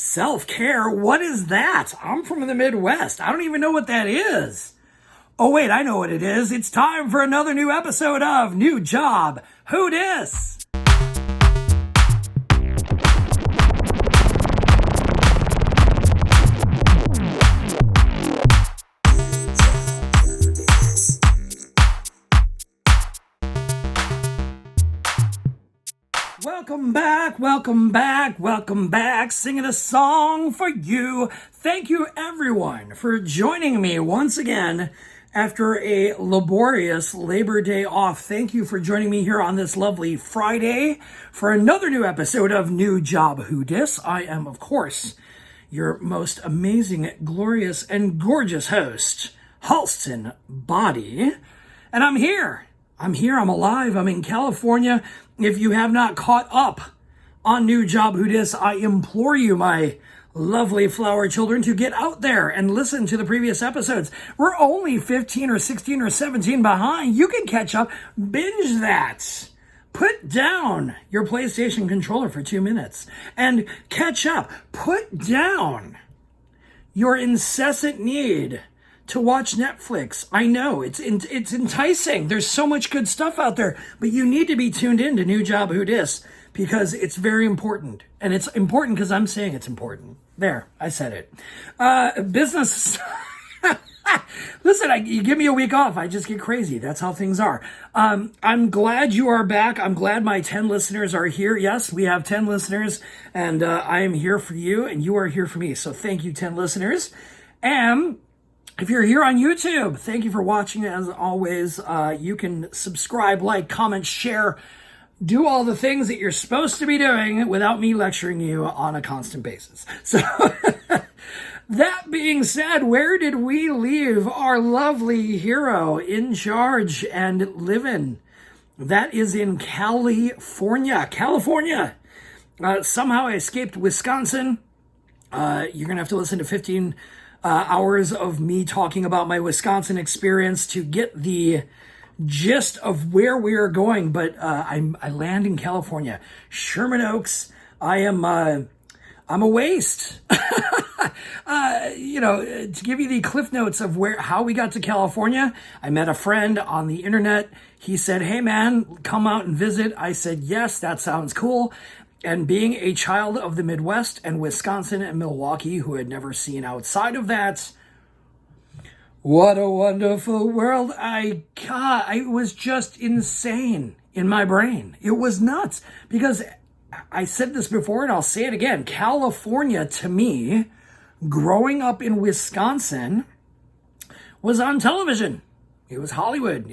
Self-care? What is that? I'm from the Midwest. I don't even know what that is. Oh, wait, I know what it is. It's time for another new episode of New Job. Who dis? Welcome back, singing a song for you. Thank you, everyone, for joining me once again after a laborious Labor Day off. Thank you for joining me here on this lovely Friday for another new episode of New Job Who Dis. I am, of course, your most amazing, glorious, and gorgeous host, Halston Body, and I'm here, I'm alive, I'm in California. If you have not caught up on New Job Who Dis, I implore you, my lovely flower children, to get out there and listen to the previous episodes. We're only 15 or 16 or 17 behind. You can catch up, binge that. Put down your PlayStation controller for 2 minutes and catch up. Put down your incessant need to watch Netflix. I know, it's enticing. There's so much good stuff out there, but you need to be tuned in to New Job Who Dis because it's very important. And it's important because I'm saying it's important. There, I said it. Business. Listen, you give me a week off, I just get crazy. That's how things are. I'm glad you are back. I'm glad my 10 listeners are here. Yes, we have 10 listeners, and I am here for you, and you are here for me. So thank you, 10 listeners. And if you're here on YouTube, thank you for watching. As always, you can subscribe, like, comment, share, do all the things that you're supposed to be doing without me lecturing you on a constant basis. So that being said, where did we leave our lovely hero in charge and living? That is in California. Somehow I escaped Wisconsin. You're going to have to listen to 15 hours of me talking about my Wisconsin experience to get the gist of where we are going. But I land in California, Sherman Oaks. I'm a waste. To give you the cliff notes of how we got to California, I met a friend on the internet. He said, "Hey man, come out and visit." I said, "Yes, that sounds cool." And being a child of the Midwest and Wisconsin and Milwaukee, who had never seen outside of that, what a wonderful world. It was just insane in my brain. It was nuts because I said this before and I'll say it again. California, to me, growing up in Wisconsin, was on television. It was Hollywood.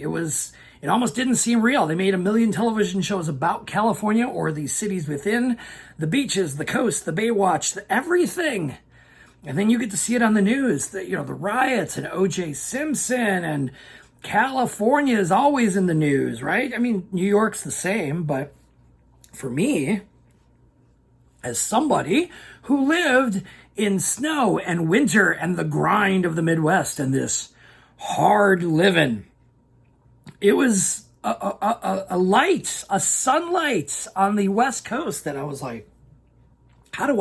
It almost didn't seem real. They made 1 million television shows about California or the cities within, the beaches, the coast, the Baywatch, everything. And then you get to see it on the news, the riots and O.J. Simpson, and California is always in the news, right? I mean, New York's the same, but for me, as somebody who lived in snow and winter and the grind of the Midwest and this hard living, it was a light, a sunlight on the West Coast that I was like, how do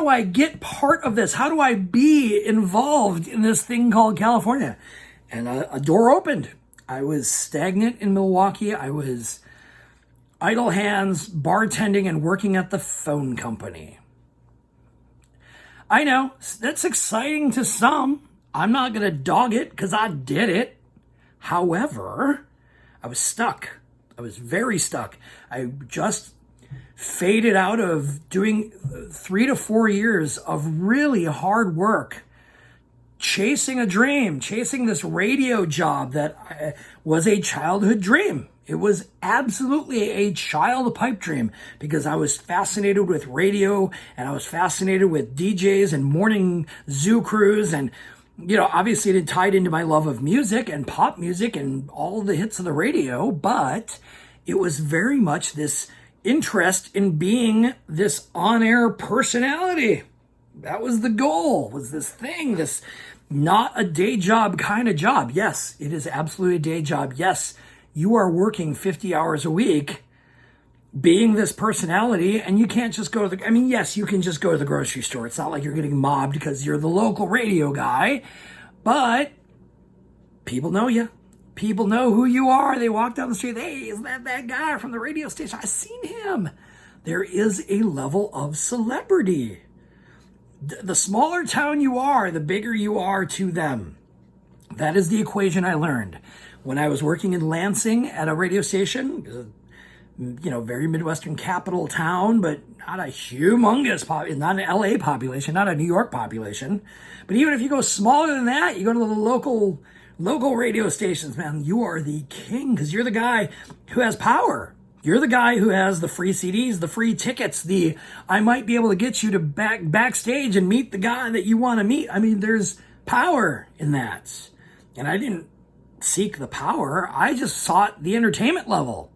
I get part of this? How do I be involved in this thing called California? And a door opened. I was stagnant in Milwaukee. I was idle hands, bartending, and working at the phone company. I know, that's exciting to some. I'm not going to dog it because I did it. However, I was stuck. I was very stuck. I just faded out of doing 3 to 4 years of really hard work, chasing a dream, chasing this radio job that was a childhood dream. It was absolutely a child pipe dream because I was fascinated with radio and I was fascinated with DJs and morning zoo crews, and obviously it tied into my love of music and pop music and all the hits of the radio, but it was very much this interest in being this on-air personality. That was the goal, was this thing, this not a day job kind of job. Yes, it is absolutely a day job. Yes, you are working 50 hours a week, being this personality, and you can't just go to I mean, yes, you can just go to the grocery store. It's not like you're getting mobbed because you're the local radio guy, but people know you. People know who you are. They walk down the street. Hey, is that guy from the radio station? I've seen him. There is a level of celebrity. The smaller town you are, the bigger you are to them. That is the equation I learned when I was working in Lansing at a radio station. Very Midwestern capital town, but not a humongous not an LA population, not a New York population. But even if you go smaller than that, you go to the local radio stations, man, you are the king because you're the guy who has power. You're the guy who has the free CDs, the free tickets, I might be able to get you to backstage and meet the guy that you want to meet. I mean, there's power in that. And I didn't seek the power. I just sought the entertainment level.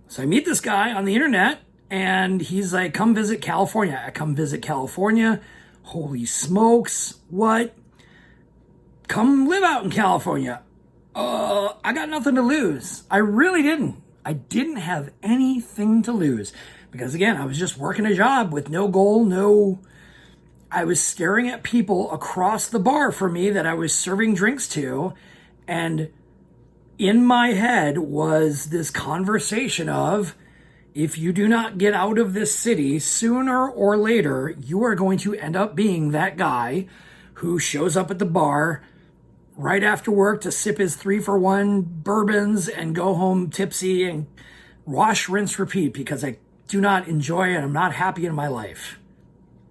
So I meet this guy on the internet, and he's like, come visit California. I come visit California. Holy smokes, what? Come live out in California. I got nothing to lose. I really didn't. I didn't have anything to lose. Because again, I was just working a job with no goal, I was staring at people across the bar from me that I was serving drinks to, and in my head was this conversation of, if you do not get out of this city sooner or later, you are going to end up being that guy who shows up at the bar right after work to sip his 3-for-1 bourbons and go home tipsy and wash, rinse, repeat, because I do not enjoy it. I'm not happy in my life.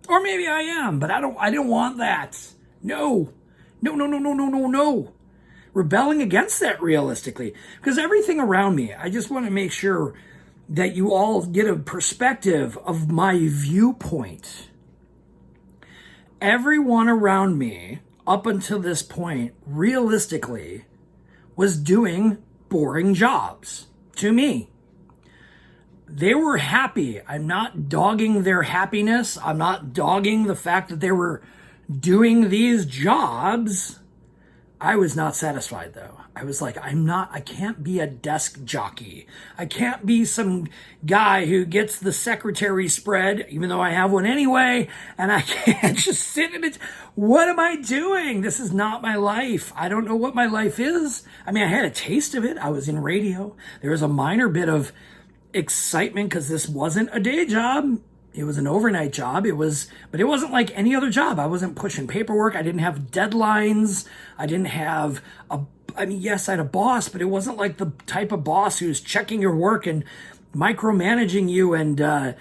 Or maybe I am, but I don't want that. No. Rebelling against that realistically, because everything around me, I just want to make sure that you all get a perspective of my viewpoint. Everyone around me up until this point, realistically, was doing boring jobs to me. They were happy. I'm not dogging their happiness. I'm not dogging the fact that they were doing these jobs. I was not satisfied though. I was like, I can't be a desk jockey. I can't be some guy who gets the secretary spread, even though I have one anyway, and I can't just sit in it. What am I doing? This is not my life. I don't know what my life is. I mean, I had a taste of it. I was in radio. There was a minor bit of excitement because this wasn't a day job. It was an overnight job. But it wasn't like any other job. I wasn't pushing paperwork. I didn't have deadlines. I didn't have yes, I had a boss, but it wasn't like the type of boss who's checking your work and micromanaging you and,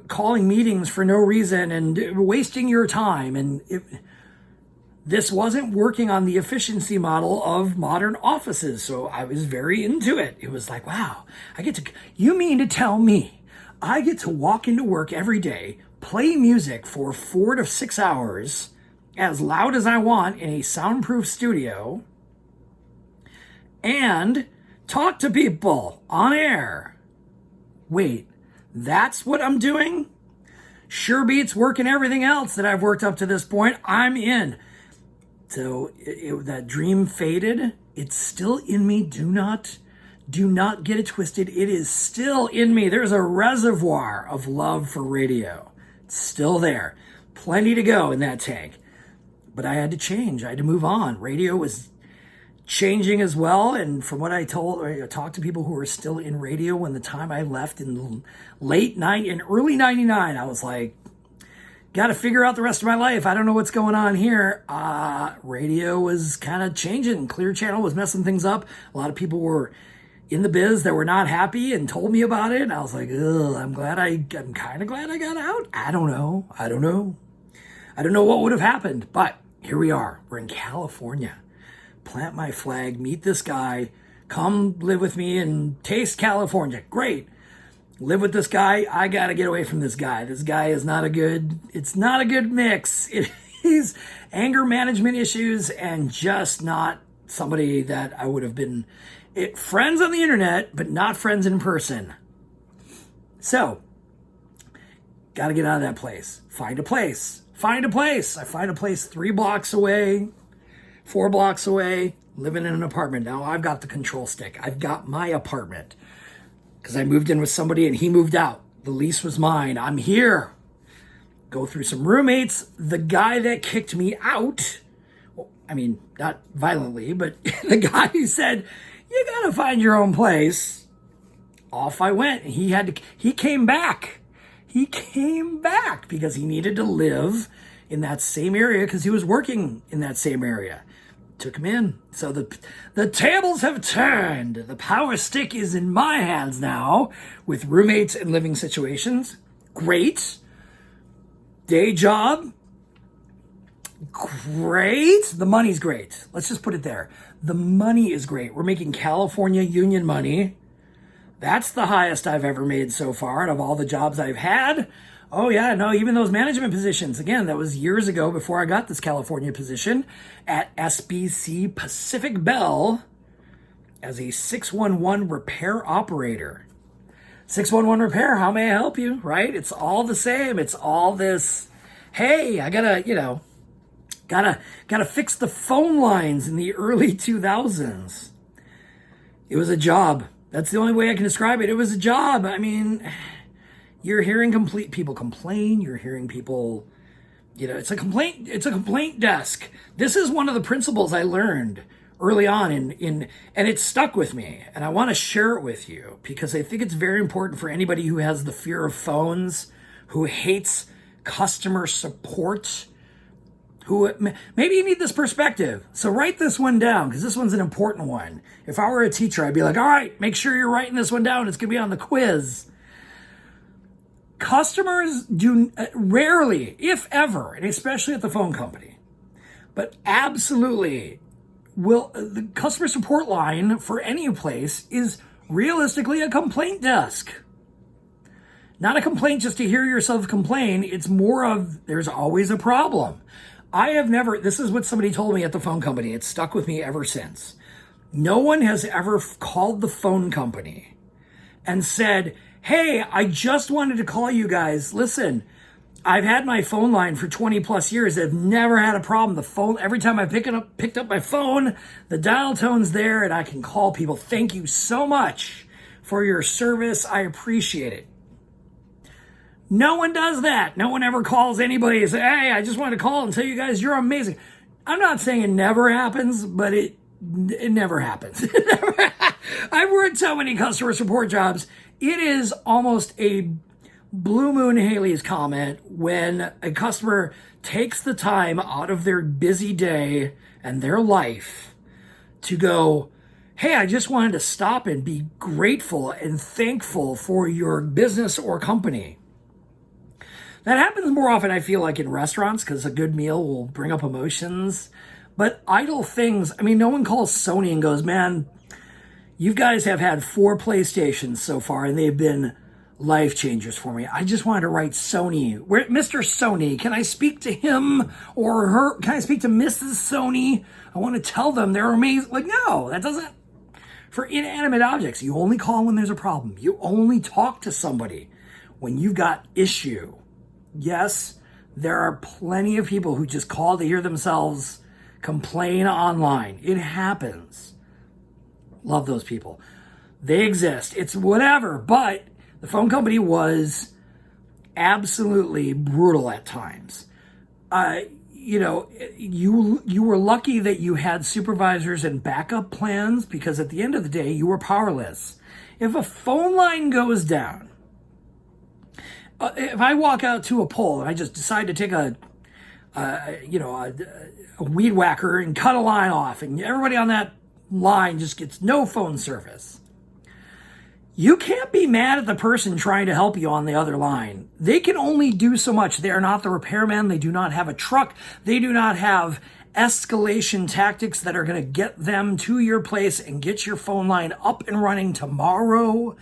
calling meetings for no reason and wasting your time. And this wasn't working on the efficiency model of modern offices. So I was very into it. It was like, wow, you mean to tell me I get to walk into work every day, play music for 4 to 6 hours as loud as I want in a soundproof studio and talk to people on air. Wait, that's what I'm doing? Sure beats working everything else that I've worked up to this point. I'm in. So that dream faded. It's still in me. Do not get it twisted. It is still in me. There's a reservoir of love for radio. It's still there. Plenty to go in that tank. But I had to change. I had to move on. Radio was changing as well. And from what I talked to people who were still in radio when the time I left in early 99, I was like, got to figure out the rest of my life. I don't know what's going on here. Radio was kind of changing. Clear Channel was messing things up. A lot of people were in the biz that were not happy and told me about it. And I was like, ugh, I'm kind of glad I got out. I don't know. I don't know what would have happened, but here we are. We're in California. Plant my flag, meet this guy, come live with me and taste California. Great. Live with this guy. I got to get away from this guy. This guy is it's not a good mix. He's anger management issues and just not somebody that I would have been friends on the internet, but not friends in person. So, got to get out of that place. Find a place. I find a place 3 blocks away, 4 blocks away, living in an apartment. Now I've got the control stick. I've got my apartment. because I moved in with somebody and he moved out. The lease was mine. I'm here. Go through some roommates. The guy that kicked me out, well, I mean, not violently, but the guy who said, you gotta find your own place. Off I went. He came back. He came back because he needed to live in that same area because he was working in that same area. Took him in. So the tables have turned. The power stick is in my hands now with roommates and living situations. Great. Day job. Great. The money's great. Let's just put it there. The money is great. We're making California union money. That's the highest I've ever made so far out of all the jobs I've had. Oh yeah, no, even those management positions. Again, that was years ago before I got this California position at SBC Pacific Bell as a 611 repair operator. 611 repair, how may I help you? Right? It's all the same. It's all this, hey, I gotta fix the phone lines in the early 2000s. It was a job. That's the only way I can describe it. It was a job. I mean, you're hearing people complain. You're hearing people, it's a complaint desk. This is one of the principles I learned early on and it stuck with me. And I want to share it with you because I think it's very important for anybody who has the fear of phones, who hates customer support, who maybe you need this perspective. So write this one down because this one's an important one. If I were a teacher, I'd be like, all right, make sure you're writing this one down. It's going to be on the quiz. Customers do rarely, if ever, and especially at the phone company, but absolutely the customer support line for any place is realistically a complaint desk. Not a complaint just to hear yourself complain. It's more of there's always a problem. This is what somebody told me at the phone company. It's stuck with me ever since. No one has ever called the phone company and said, hey, I just wanted to call you guys. Listen, I've had my phone line for 20 plus years. I've never had a problem. The phone, every time I picked up my phone, the dial tone's there and I can call people. Thank you so much for your service. I appreciate it. No one does that. No one ever calls anybody and says, hey, I just wanted to call and tell you guys you're amazing. I'm not saying it never happens, but it never happens. I've worked so many customer support jobs. It is almost a Blue Moon Haley's comment when a customer takes the time out of their busy day and their life to go, hey, I just wanted to stop and be grateful and thankful for your business or company. That happens more often, I feel like, in restaurants because a good meal will bring up emotions. But idle things, I mean, no one calls Sony and goes, man, you guys have had 4 PlayStations so far and they've been life changers for me. I just wanted to write Sony. Mr. Sony, can I speak to him or her? Can I speak to Mrs. Sony? I want to tell them they're amazing. Like, no, that doesn't. For inanimate objects, you only call when there's a problem. You only talk to somebody when you've got issue. Yes, there are plenty of people who just call to hear themselves complain online. It happens. Love those people. They exist. It's whatever. But the phone company was absolutely brutal at times. You were lucky that you had supervisors and backup plans because at the end of the day, you were powerless. If a phone line goes down, if I walk out to a pole and I just decide to take a weed whacker and cut a line off and everybody on that line just gets no phone service, you can't be mad at the person trying to help you on the other line. They can only do so much. They are not the repairman. They do not have a truck. They do not have escalation tactics that are going to get them to your place and get your phone line up and running tomorrow.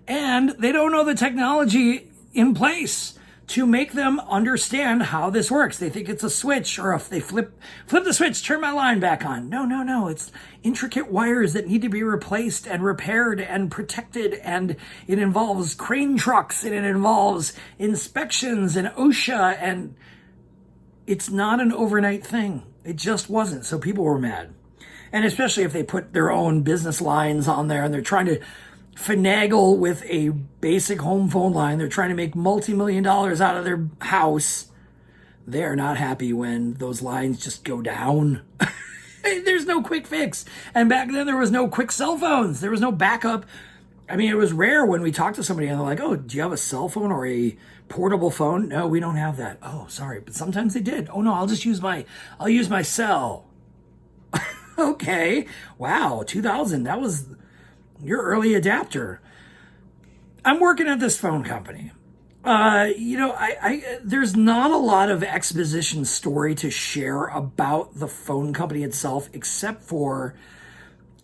And they don't know the technology in place to make them understand how this works. They think it's a switch, or if they flip the switch, turn my line back on. No. It's intricate wires that need to be replaced and repaired and protected, and it involves crane trucks, and it involves inspections and OSHA, and it's not an overnight thing. It just wasn't. So people were mad. And especially if they put their own business lines on there and they're trying to finagle with a basic home phone line. They're trying to make multi-million dollars out of their house. They're not happy when those lines just go down. There's no quick fix. And back then there was no quick cell phones. There was no backup. I mean, it was rare when we talked to somebody and they're like, oh, do you have a cell phone or a portable phone? No, we don't have that. Oh, sorry. But sometimes they did. Oh no, I'll use my cell. Okay. Wow. 2000. That was your early adapter. I'm working at this phone company. There's not a lot of exposition story to share about the phone company itself, except for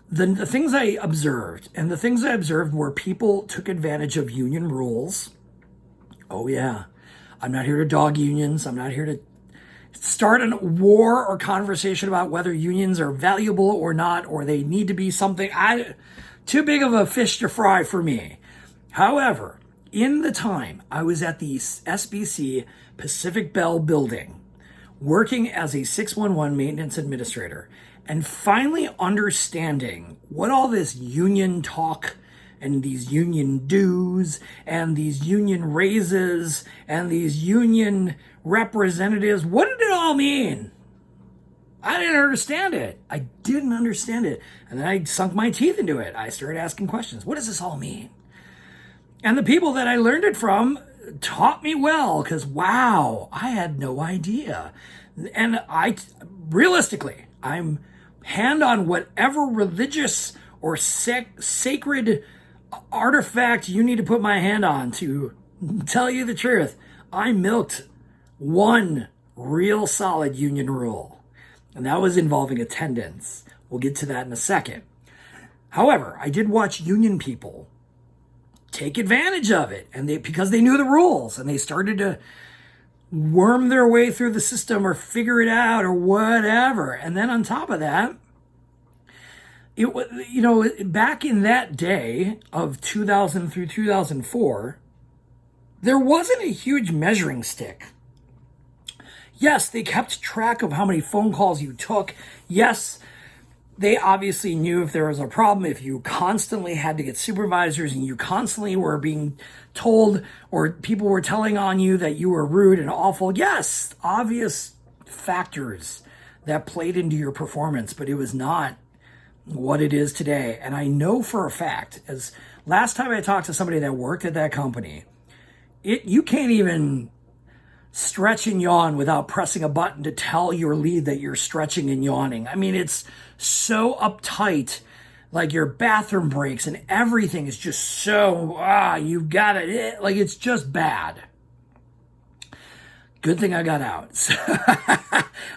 the things I observed. And the things I observed were people took advantage of union rules. Oh yeah. I'm not here to dog unions. I'm not here to start a war or conversation about whether unions are valuable or not, or they need to be something. Too big of a fish to fry for me. However, in the time I was at the SBC Pacific Bell building, working as a 611 maintenance administrator, and finally understanding what all this union talk and these union dues and these union raises and these union representatives, what did it all mean? I didn't understand it. I didn't understand it. And then I sunk my teeth into it. I started asking questions. What does this all mean? And the people that I learned it from taught me well, because wow, I had no idea. And realistically, I'm hand on whatever religious or sacred artifact you need to put my hand on to tell you the truth. I milked one real solid union rule, and that was involving attendance. We'll get to that in a second. However, I did watch union people take advantage of it, and because they knew the rules and they started to worm their way through the system or figure it out or whatever. And then on top of that, it was, back in that day of 2000 through 2004, there wasn't a huge measuring stick. Yes, they kept track of how many phone calls you took. Yes, they obviously knew if there was a problem, if you constantly had to get supervisors and you constantly were being told or people were telling on you that you were rude and awful. Yes, obvious factors that played into your performance, but it was not what it is today. And I know for a fact, as last time I talked to somebody that worked at that company, you can't even stretch and yawn without pressing a button to tell your lead that you're stretching and yawning. I mean, it's so uptight, like your bathroom breaks and everything is just so, you've got it. Like, it's just bad. Good thing I got out. So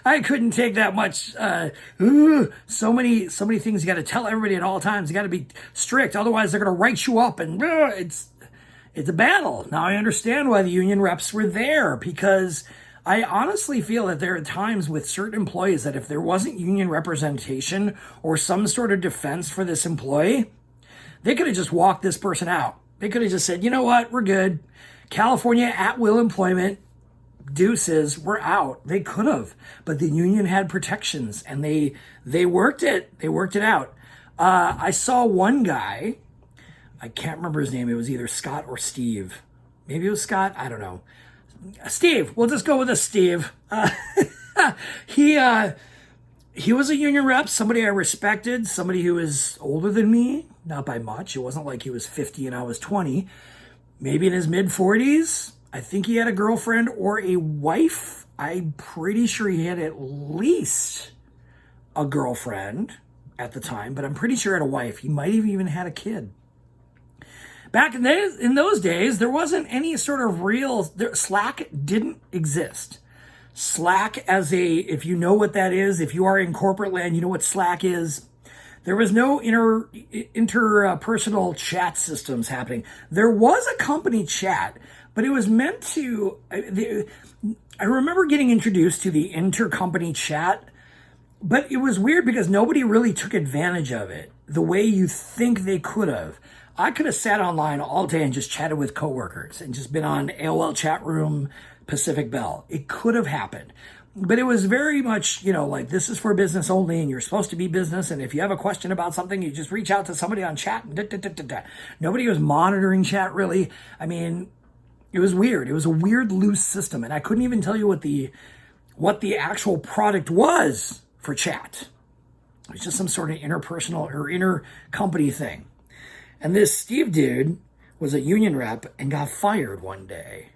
I couldn't take that much. So many things you got to tell everybody at all times. You got to be strict. Otherwise, they're going to write you up, and it's a battle. Now I understand why the union reps were there, because I honestly feel that there are times with certain employees that if there wasn't union representation or some sort of defense for this employee, they could have just walked this person out. They could have just said, you know what, we're good. California at-will employment, deuces, we're out. They could have, but the union had protections, and they worked it. They worked it out. I saw one guy, I can't remember his name. It was either Scott or Steve. Maybe it was Scott. I don't know. Steve. We'll just go with a Steve. He was a union rep, somebody I respected, somebody who was older than me, not by much. It wasn't like he was 50 and I was 20. Maybe in his mid-40s. I think he had a girlfriend or a wife. I'm pretty sure he had at least a girlfriend at the time, but I'm pretty sure he had a wife. He might have even had a kid. Back in those days, there wasn't any sort of Slack didn't exist. Slack if you know what that is, if you are in corporate land, you know what Slack is. There was no interpersonal chat systems happening. There was a company chat, but it was meant to, I remember getting introduced to the intercompany chat, but it was weird because nobody really took advantage of it the way you think they could have. I could have sat online all day and just chatted with coworkers and just been on AOL chat room, Pacific Bell. It could have happened. But it was very much, like this is for business only and you're supposed to be business. And if you have a question about something, you just reach out to somebody on chat. And Nobody was monitoring chat really. I mean, it was weird. It was a weird loose system. And I couldn't even tell you what the actual product was for chat. It was just some sort of interpersonal or inter-company thing. And this Steve dude was a union rep and got fired one day.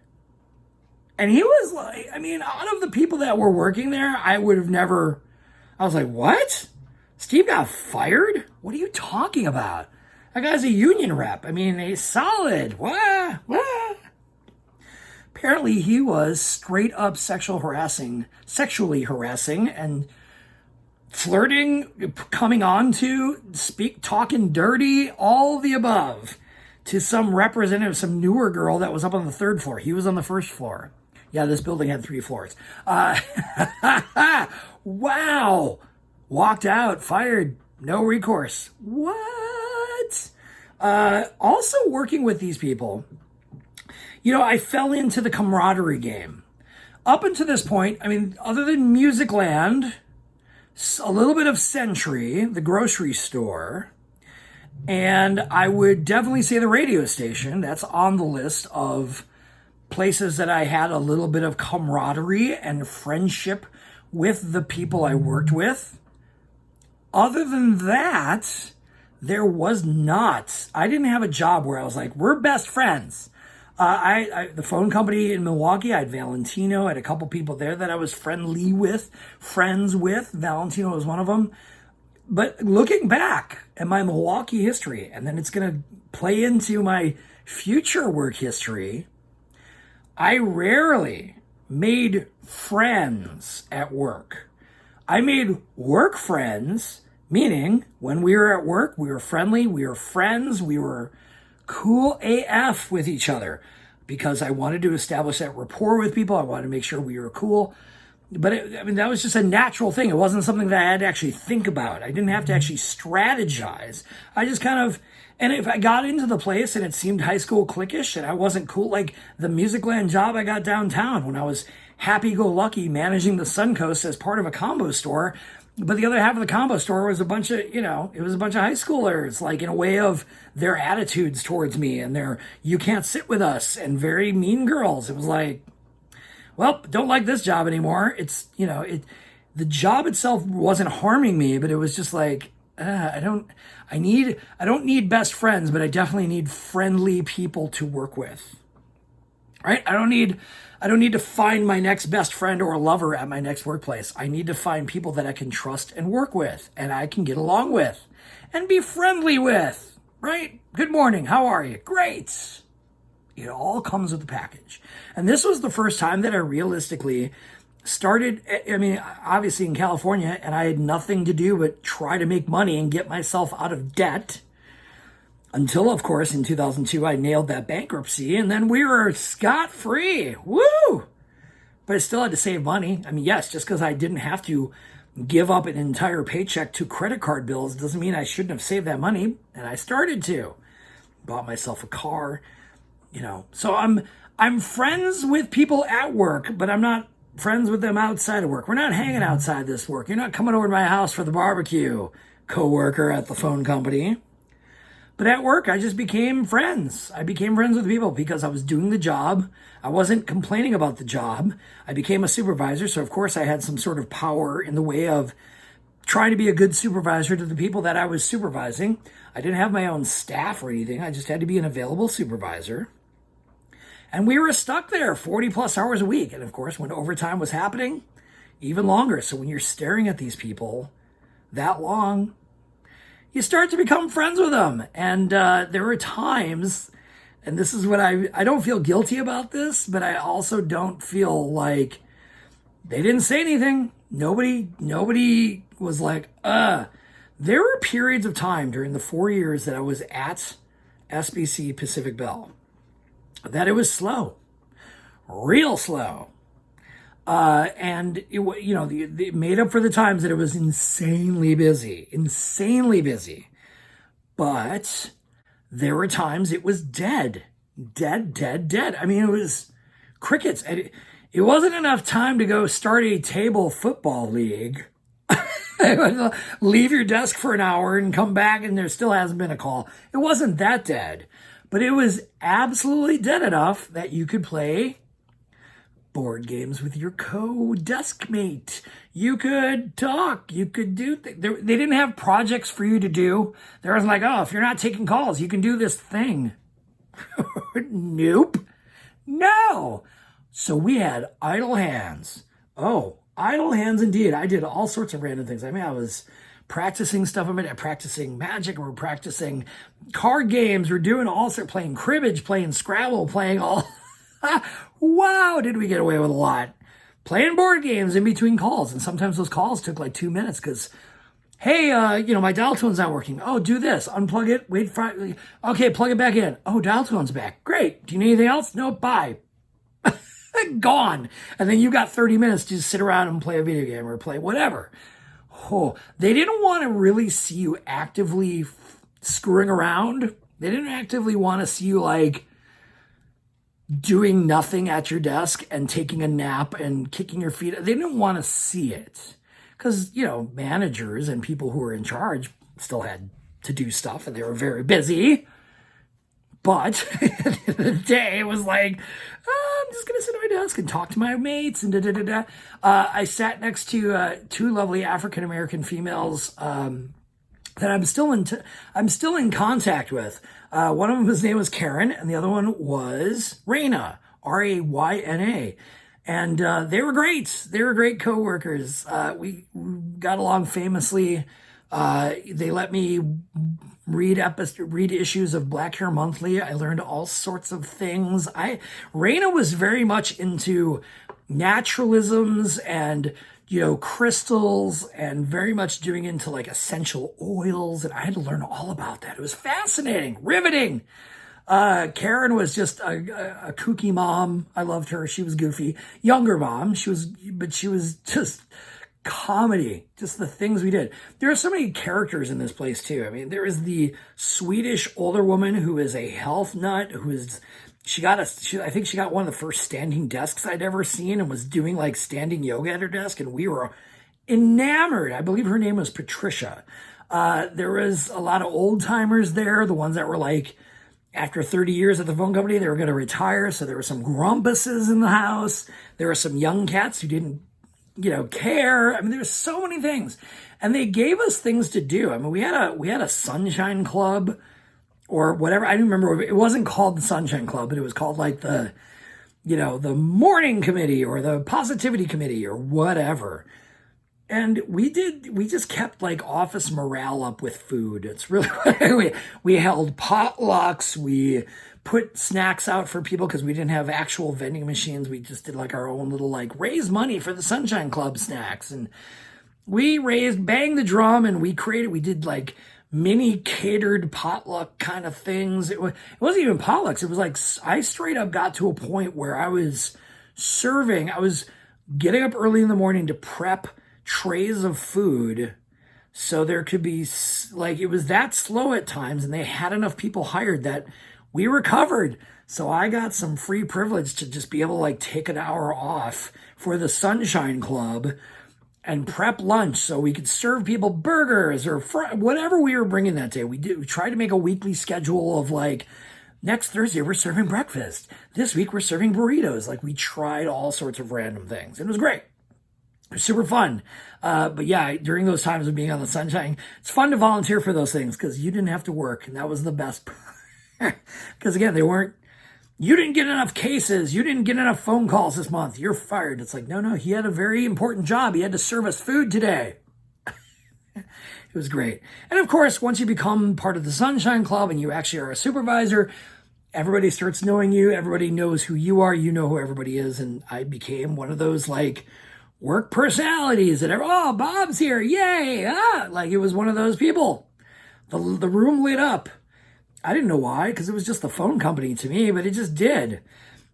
And he was like, out of the people that were working there, I was like, what? Steve got fired? What are you talking about? That guy's a union rep. He's solid. What? Apparently he was straight up sexually harassing and flirting, coming on to speak, talking dirty, all the above to some representative, some newer girl that was up on the 3rd floor. He was on the 1st floor. Yeah, this building had 3 floors. Wow. Walked out, fired, no recourse. What? Also working with these people, I fell into the camaraderie game. Up until this point, other than Musicland, a little bit of Century, the grocery store, and I would definitely say the radio station. That's on the list of places that I had a little bit of camaraderie and friendship with the people I worked with. Other than that, there was not. I didn't have a job where I was like, we're best friends. The phone company in Milwaukee, I had Valentino. I had a couple people there that I was friends with. Valentino was one of them. But looking back at my Milwaukee history, and then it's going to play into my future work history, I rarely made friends at work. I made work friends, meaning when we were at work, we were friendly, we were friends, we were cool AF with each other because I wanted to establish that rapport with people. I wanted to make sure we were cool. But that was just a natural thing. It wasn't something that I had to actually think about. I didn't have to actually strategize. I just and if I got into the place and it seemed high school cliquish and I wasn't cool, like the Musicland job I got downtown when I was happy-go-lucky managing the Suncoast as part of a combo store, but the other half of the combo store was a bunch of, it was a bunch of high schoolers, like in a way of their attitudes towards me and their, you can't sit with us, and very mean girls. It was like, well, don't like this job anymore. It's, the job itself wasn't harming me, but it was just like, I don't need best friends, but I definitely need friendly people to work with. Right? I don't need to find my next best friend or lover at my next workplace. I need to find people that I can trust and work with and I can get along with and be friendly with, right? Good morning. How are you? Great. It all comes with the package. And this was the first time that I realistically started, obviously in California, and I had nothing to do but try to make money and get myself out of debt until, of course, in 2002, I nailed that bankruptcy, and then we were scot-free. Woo! But I still had to save money. Yes, just because I didn't have to give up an entire paycheck to credit card bills doesn't mean I shouldn't have saved that money, and I started to. Bought myself a car, So I'm friends with people at work, but I'm not friends with them outside of work. We're not hanging outside this work. You're not coming over to my house for the barbecue, coworker at the phone company. But at work, I just became friends. I became friends with people because I was doing the job. I wasn't complaining about the job. I became a supervisor, so of course I had some sort of power in the way of trying to be a good supervisor to the people that I was supervising. I didn't have my own staff or anything. I just had to be an available supervisor. And we were stuck there 40 plus hours a week. And of course, when overtime was happening, even longer. So when you're staring at these people that long, you start to become friends with them. And there were times, and this is what I don't feel guilty about this, but I also don't feel like they didn't say anything. Nobody was like, There were periods of time during the 4 years that I was at SBC Pacific Bell that it was slow, real slow. And it made up for the times that it was insanely busy. But there were times it was dead. It was crickets. It wasn't enough time to go start a table football league. Leave your desk for an hour and come back and there still hasn't been a call. It wasn't that dead, but it was absolutely dead enough that you could play board games with your co-desk mate. You could talk. You could do things. They didn't have projects for you to do. There was like, oh, if you're not taking calls, you can do this thing. Nope. No. So we had idle hands. Oh, idle hands indeed. I did all sorts of random things. I mean, I was practicing stuff. I mean, practicing magic. We're practicing card games. We're doing all sorts, playing cribbage, playing Scrabble, playing all. Wow, did we get away with a lot. Playing board games in between calls. And sometimes those calls took like 2 minutes because, hey, my dial tone's not working. Oh, do this. Unplug it. Wait for it. Okay, plug it back in. Oh, dial tone's back. Great. Do you need anything else? No, bye. Gone. And then you got 30 minutes to just sit around and play a video game or play whatever. Oh, they didn't want to really see you actively screwing around. They didn't actively want to see you like doing nothing at your desk and taking a nap and kicking your feet. They didn't want to see it because, managers and people who were in charge still had to do stuff and they were very busy. But at the end of the day, it was like, I'm just going to sit at my desk and talk to my mates and da-da-da-da. I sat next to two lovely African-American females that I'm still in contact with. One of them, his name was Karen, and the other one was Raina, Rayna. And they were great. They were great coworkers. We got along famously. They let me read issues of Black Hair Monthly. I learned all sorts of things. Raina was very much into naturalisms and, crystals and very much doing into like essential oils. And I had to learn all about that. It was fascinating, riveting. Karen was just a kooky mom. I loved her. She was goofy. Younger mom. She was just comedy, just the things we did. There are so many characters in this place too. I mean, there is the Swedish older woman who is a health nut, I think she got one of the first standing desks I'd ever seen and was doing like standing yoga at her desk. And we were enamored. I believe her name was Patricia. There was a lot of old timers there. The ones that were like, after 30 years at the phone company, they were going to retire. So there were some grumpuses in the house. There were some young cats who didn't care. I mean, there were so many things, and they gave us things to do. I mean, we had a sunshine club or whatever. I don't remember. It wasn't called the Sunshine Club, but it was called like the morning committee or the positivity committee or whatever. And we just kept like office morale up with food. It's really, we held potlucks. We put snacks out for people because we didn't have actual vending machines. We just did like our own little like raise money for the Sunshine Club snacks. And we banged the drum and we did like mini catered potluck kind of things. It wasn't even potlucks. It was like, I straight up got to a point where I was getting up early in the morning to prep trays of food. So there could be like, it was that slow at times and they had enough people hired that we were covered. So I got some free privilege to just be able to like take an hour off for the Sunshine Club and prep lunch so we could serve people burgers or whatever we were bringing that day. We tried to make a weekly schedule of like, next Thursday we're serving breakfast. This week we're serving burritos. Like we tried all sorts of random things. It was great. It was super fun. But yeah, during those times of being on the Sunshine, it's fun to volunteer for those things because you didn't have to work. And that was the best part. Because again, you didn't get enough cases. You didn't get enough phone calls this month. You're fired. It's like, no, he had a very important job. He had to serve us food today. It was great. And of course, once you become part of the Sunshine Club and you actually are a supervisor, everybody starts knowing you. Everybody knows who you are. You know who everybody is. And I became one of those like work personalities that oh, Bob's here. Yay. Like it was one of those people. The room lit up. I didn't know why, because it was just the phone company to me, but it just did.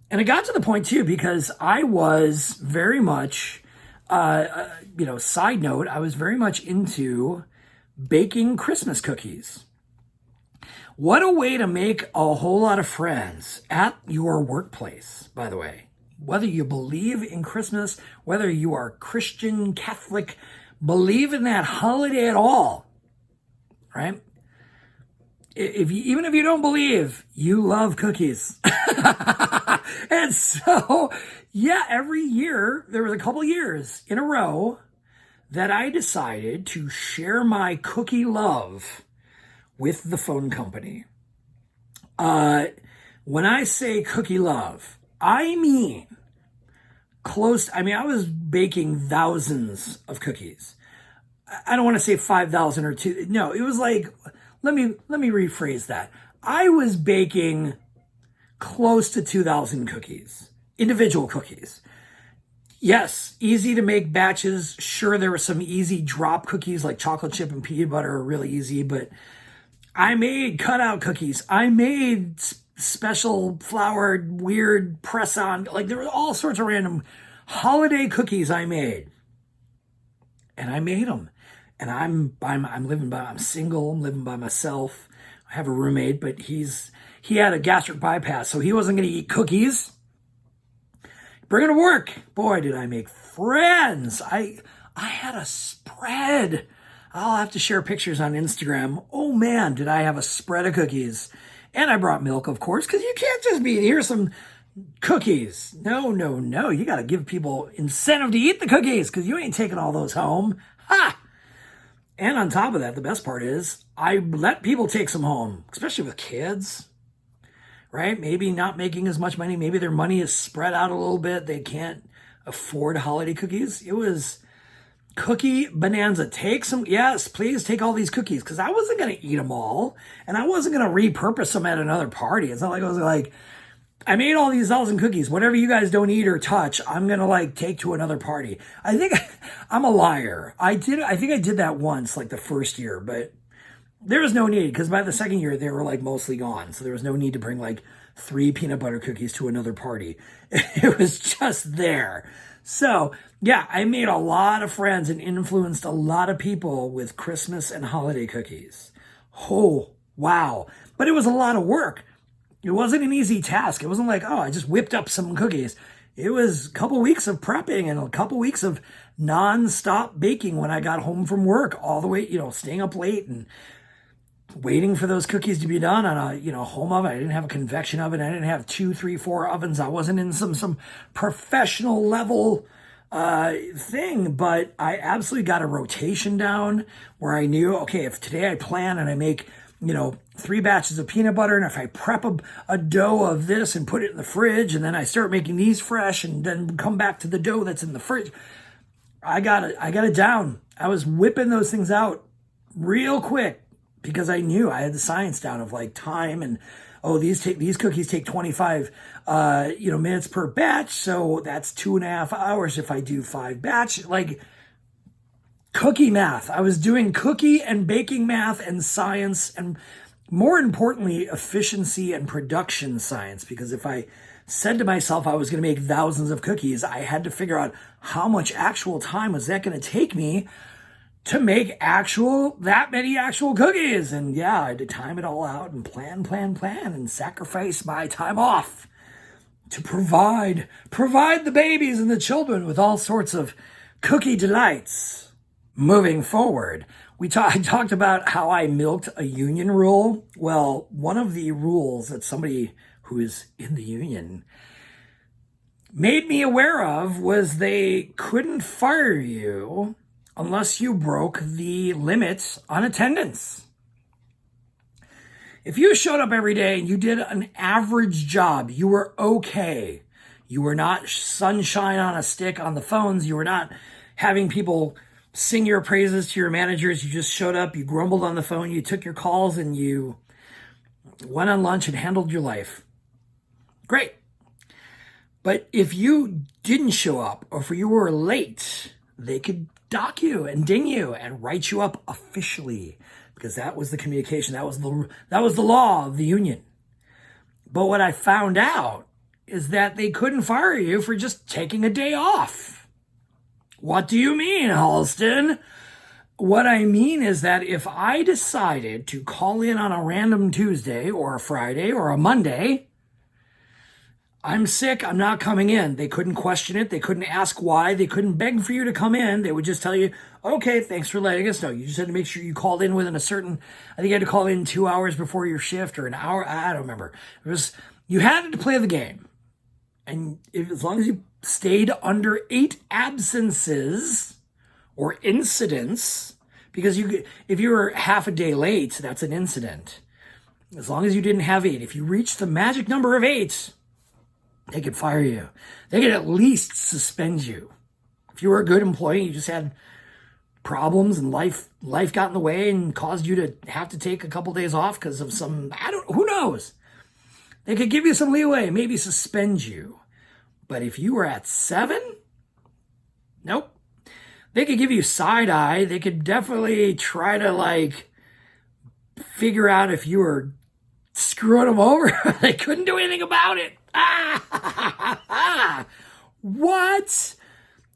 And it got to the point, too, because I was very much, side note, I was very much into baking Christmas cookies. What a way to make a whole lot of friends at your workplace, by the way. whether you believe in Christmas, whether you are Christian, Catholic, believe in that holiday at all, right? Even if you don't believe, you love cookies. And so, yeah, every year, there was a couple years in a row that I decided to share my cookie love with the phone company. When I say cookie love, I mean I was baking thousands of cookies. I don't want to say 5,000 or two. No, it was like, let me rephrase that. I was baking close to 2,000 cookies, individual cookies. Yes, easy to make batches. Sure, there were some easy drop cookies like chocolate chip and peanut butter are really easy, but I made cutout cookies. I made special floured, weird press-on. Like, there were all sorts of random holiday cookies I made. And I made them. And I'm single, I'm living by myself. I have a roommate, but he had a gastric bypass, so he wasn't going to eat cookies. Bring it to work. Boy, did I make friends. I had a spread. I'll have to share pictures on Instagram. Oh man, did I have a spread of cookies. And I brought milk, of course, because you can't just be, here's some cookies. No. You got to give people incentive to eat the cookies because you ain't taking all those home. Ha! And on top of that, the best part is I let people take some home, especially with kids, right? Maybe not making as much money. Maybe their money is spread out a little bit. They can't afford holiday cookies. It was cookie bonanza. Yes, please take all these cookies, because I wasn't going to eat them all, and I wasn't going to repurpose them at another party. It's not like I was like, I made all these 1,000 cookies. Whatever you guys don't eat or touch, I'm going to take to another party. I think I'm a liar. I think I did that once, like the first year, but there was no need, because by the second year, they were mostly gone. So there was no need to bring 3 peanut butter cookies to another party. It was just there. So yeah, I made a lot of friends and influenced a lot of people with Christmas and holiday cookies. Oh, wow. But it was a lot of work. It wasn't an easy task. It wasn't like, oh, I just whipped up some cookies. It was a couple weeks of prepping and a couple weeks of nonstop baking when I got home from work, all the way, staying up late and waiting for those cookies to be done on a, home oven. I didn't have a convection oven. I didn't have 2, 3, 4 ovens. I wasn't in some professional level thing, but I absolutely got a rotation down where I knew, okay, if today I plan and I make, 3 batches of peanut butter, and if I prep a dough of this and put it in the fridge, and then I start making these fresh and then come back to the dough that's in the fridge, I got it down. I was whipping those things out real quick because I knew I had the science down of time, and these cookies take 25 minutes per batch, so that's 2.5 hours if I do 5 batch, cookie math. I was doing cookie and baking math and science, and more importantly, efficiency and production science, because if I said to myself I was going to make thousands of cookies, I had to figure out how much actual time was that going to take me to make that many actual cookies. And yeah, I had to time it all out and plan and sacrifice my time off to provide the babies and the children with all sorts of cookie delights. Moving forward, I talked about how I milked a union rule. Well, one of the rules that somebody who is in the union made me aware of was they couldn't fire you unless you broke the limit on attendance. If you showed up every day and you did an average job, you were okay. You were not sunshine on a stick on the phones. You were not having people sing your praises to your managers. You just showed up, you grumbled on the phone, you took your calls, and you went on lunch and handled your life. Great. But if you didn't show up, or if you were late, they could dock you and ding you and write you up officially, because that was the communication. That was the law of the union. But what I found out is that they couldn't fire you for just taking a day off. What do you mean, Halston? What I mean is that if I decided to call in on a random Tuesday or a Friday or a Monday, I'm sick, I'm not coming in. They couldn't question it. They couldn't ask why. They couldn't beg for you to come in. They would just tell you, okay, thanks for letting us know. You just had to make sure you called in within a certain, I think you had to call in 2 hours before your shift or an hour. I don't remember. It was, you had to play the game. And as long as you stayed under 8 absences or incidents, because if you were half a day late, that's an incident. As long as you didn't have 8, if you reached the magic number of 8, they could fire you. They could at least suspend you. If you were a good employee, you just had problems and life got in the way and caused you to have to take a couple days off because of who knows? They could give you some leeway, maybe suspend you. But if you were at 7, nope. They could give you side eye. They could definitely try to figure out if you were screwing them over. They couldn't do anything about it. What?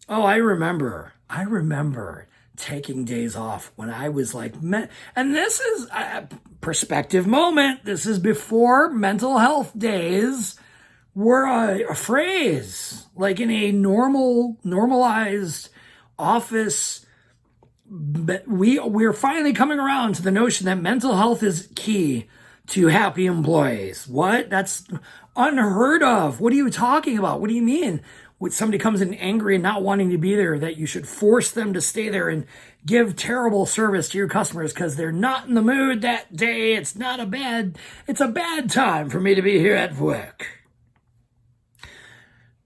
Oh, I remember taking days off when I was and this is a perspective moment. This is before mental health days were a phrase, like in a normalized office. But we're finally coming around to the notion that mental health is key to happy employees. What? That's unheard of. What are you talking about? What do you mean? When somebody comes in angry and not wanting to be there, that you should force them to stay there and give terrible service to your customers because they're not in the mood that day. It's a bad time for me to be here at work.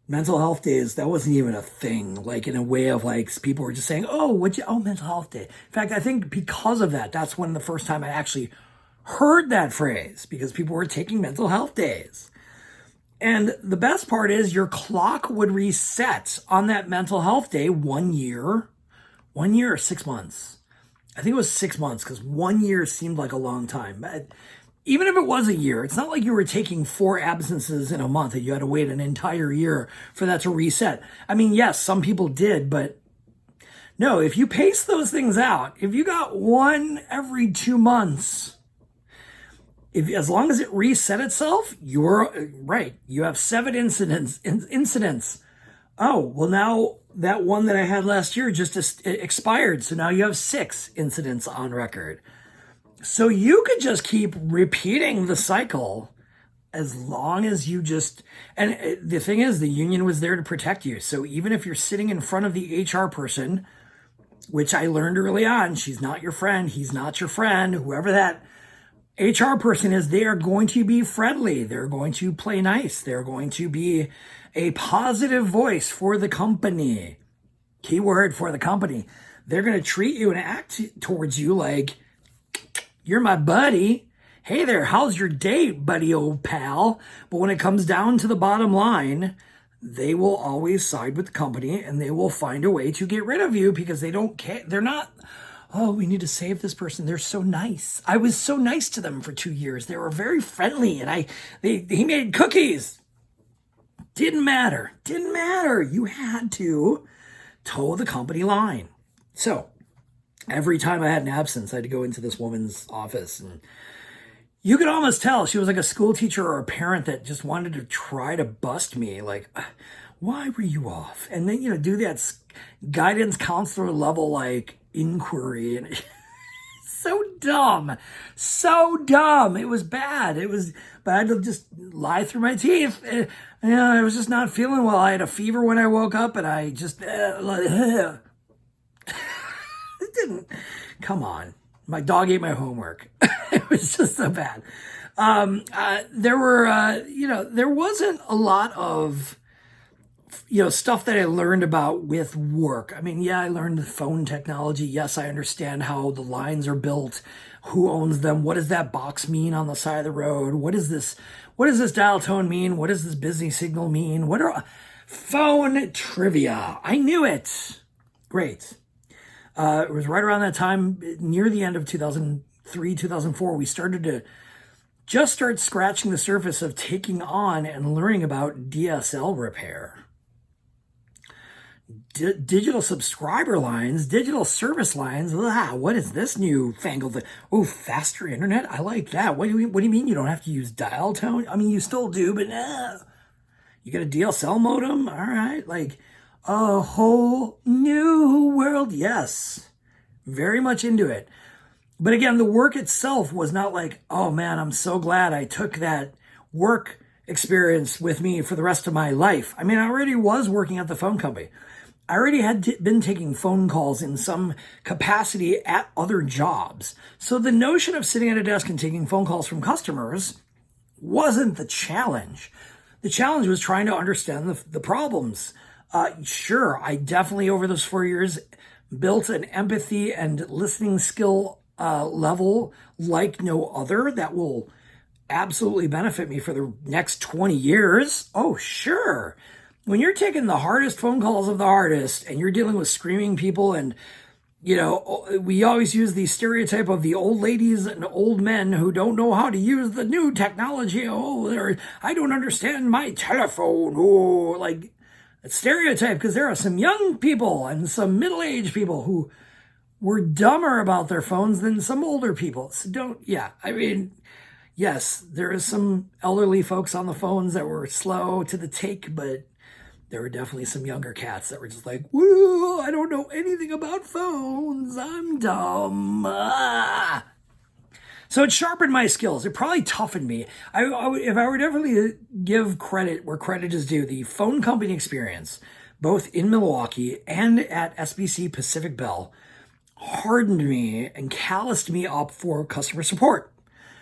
Mental health days, that wasn't even a thing, in a way of people were just saying, mental health day. In fact, I think because of that, that's when the first time I actually heard that phrase, because people were taking mental health days. And the best part is your clock would reset on that mental health day 1 year or 6 months. I think it was 6 months because 1 year seemed like a long time. But even if it was a year, it's not like you were taking 4 absences in a month and you had to wait an entire year for that to reset. I mean, yes, some people did, but no, if you pace those things out, if you got 1 every 2 months, as long as it reset itself, you're right. You have 7 incidents. Oh, well, now that one that I had last year just expired. So now you have 6 incidents on record. So you could just keep repeating the cycle as long as you and the thing is, the union was there to protect you. So even if you're sitting in front of the HR person, which I learned early on, she's not your friend, he's not your friend, whoever that HR person is, they are going to be friendly. They're going to play nice. They're going to be a positive voice for the company. Keyword for the company. They're going to treat you and act towards you like you're my buddy. Hey there, how's your day, buddy, old pal? But when it comes down to the bottom line, they will always side with the company and they will find a way to get rid of you because they don't care. They're not, oh, we need to save this person. They're so nice. I was so nice to them for 2 years. They were very friendly and he made cookies. Didn't matter. You had to toe the company line. So every time I had an absence, I had to go into this woman's office and you could almost tell she was like a school teacher or a parent that just wanted to try to bust me. Why were you off? And then, do that guidance counselor level, inquiry. And so dumb. It was bad. But I had to just lie through my teeth. I was just not feeling well. I had a fever when I woke up and I just, it didn't, come on. My dog ate my homework. It was just so bad. There wasn't a lot of, stuff that I learned about with work. I mean, yeah, I learned the phone technology. Yes, I understand how the lines are built, who owns them. What does that box mean on the side of the road? What does this dial tone mean? What does this busy signal mean? What are phone trivia? I knew it. Great. It was right around that time, near the end of 2003, 2004, we started to just start scratching the surface of taking on and learning about DSL repair. Digital subscriber lines, digital service lines. What is this new fangled thing? Oh, faster internet? I like that. What do you mean you don't have to use dial tone? I mean, you still do, but You get a DSL modem? All right. Like a whole new world. Yes. Very much into it. But again, the work itself was not like, oh man, I'm so glad I took that work experience with me for the rest of my life. I mean, I already was working at the phone company. I already had been taking phone calls in some capacity at other jobs. So the notion of sitting at a desk and taking phone calls from customers wasn't the challenge. The challenge was trying to understand the problems. Sure, I definitely over those 4 years built an empathy and listening skill level like no other that will absolutely benefit me for the next 20 years. Oh, sure. When you're taking the hardest phone calls of the hardest and you're dealing with screaming people and, you know, we always use the stereotype of the old ladies and old men who don't know how to use the new technology. Oh, I don't understand my telephone. Oh, like a stereotype, because there are some young people and some middle-aged people who were dumber about their phones than some older people. So yes, there is some elderly folks on the phones that were slow to the take, but there were definitely some younger cats that were just like, whoa, I don't know anything about phones. I'm dumb. Ah. So it sharpened my skills. It probably toughened me. If I were to definitely give credit where credit is due, the phone company experience, both in Milwaukee and at SBC Pacific Bell, hardened me and calloused me up for customer support,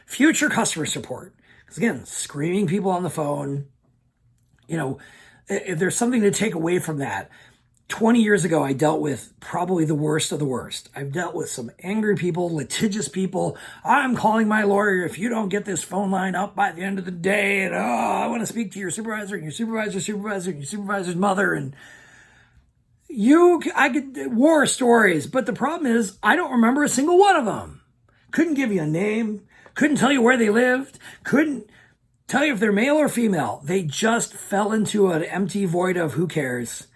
future customer support. Because again, screaming people on the phone, you know, if there's something to take away from that, 20 years ago, I dealt with probably the worst of the worst. I've dealt with some angry people, litigious people. I'm calling my lawyer if you don't get this phone line up by the end of the day. And I want to speak to your supervisor and your supervisor's supervisor and your supervisor's mother. And I could war stories, but the problem is I don't remember a single one of them. Couldn't give you a name, couldn't tell you where they lived, couldn't tell you if they're male or female. They just fell into an empty void of who cares.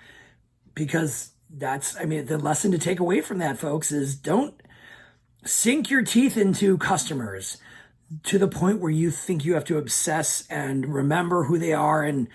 Because the lesson to take away from that, folks, is don't sink your teeth into customers to the point where you think you have to obsess and remember who they are. And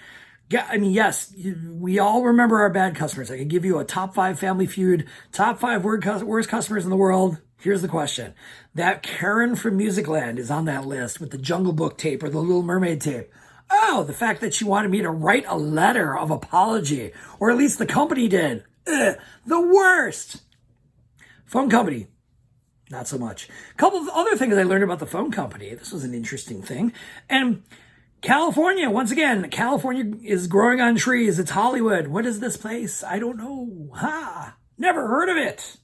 yes, we all remember our bad customers. I can give you a top 5 Family Feud, top 5 worst customers in the world. Here's the question. That Karen from Musicland is on that list with the Jungle Book tape or the Little Mermaid tape. Oh, the fact that she wanted me to write a letter of apology, or at least the company did. Ugh, the worst. Phone company, not so much. A couple of other things I learned about the phone company. This was an interesting thing. And California, once again, California is growing on trees. It's Hollywood. What is this place? I don't know. Never heard of it.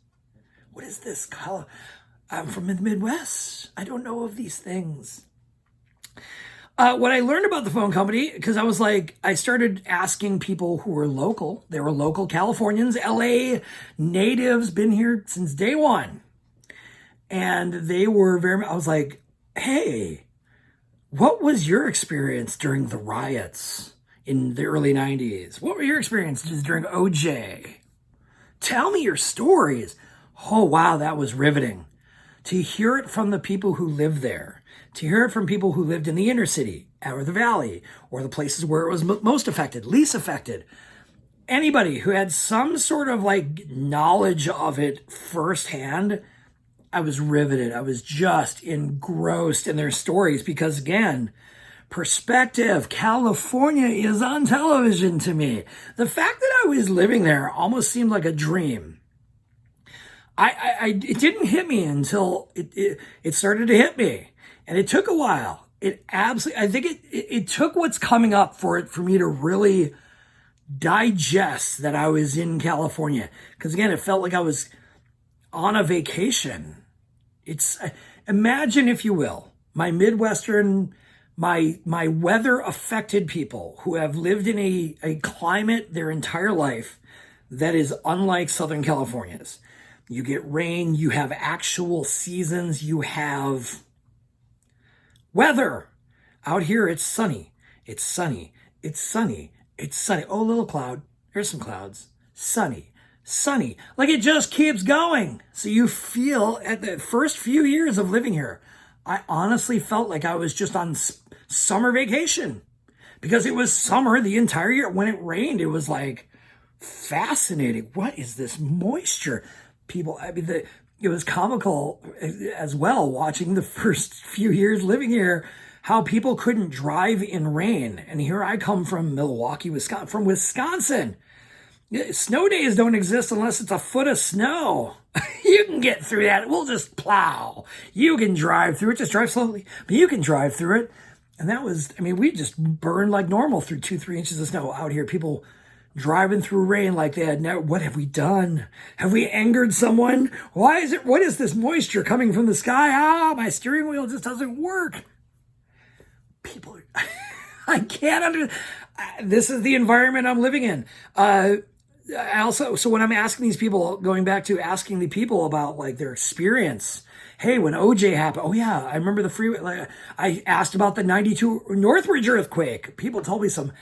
What is this? I'm from the Midwest. I don't know of these things. What I learned about the phone company, because I started asking people who were local. They were local Californians, LA natives, been here since day one. And they were I was like, hey, what was your experience during the riots in the early 90s? What were your experiences during OJ? Tell me your stories. Oh, wow, that was riveting. To hear it from the people who live there, to hear it from people who lived in the inner city or the valley or the places where it was most affected, least affected. Anybody who had some sort of knowledge of it firsthand, I was riveted. I was just engrossed in their stories because, again, perspective. California is on television to me. The fact that I was living there almost seemed like a dream. It didn't hit me until it started to hit me. And it took a while. I think it took what's coming up for me to really digest that I was in California. Because again, it felt like I was on a vacation. Imagine, if you will, my Midwestern, my weather affected people who have lived in a climate their entire life that is unlike Southern California's. You get rain, you have actual seasons, you have weather. Out here, it's sunny. It's sunny. It's sunny. It's sunny. Oh, little cloud. There's some clouds. Sunny. Sunny. Like it just keeps going. So you feel at the first few years of living here, I honestly felt like I was just on summer vacation because it was summer the entire year. When it rained, it was like fascinating. What is this moisture? People, I mean, it was comical as well watching the first few years living here, how people couldn't drive in rain. And here I come from Milwaukee, Wisconsin, from Wisconsin. Snow days don't exist unless it's a foot of snow. You can get through that. We'll just plow. You can drive through it. Just drive slowly, but you can drive through it. And that was, I mean, we just burned like normal through 2-3 inches of snow out here. People driving through rain like they had never. What have we done? Have we angered someone? What is this moisture coming from the sky? My steering wheel just doesn't work. People, I can't this is the environment I'm living in. So when I'm asking these people, going back to asking the people about like their experience, hey, when OJ happened, oh yeah, I remember the freeway. Like, I asked about the 92 Northridge earthquake. People told me some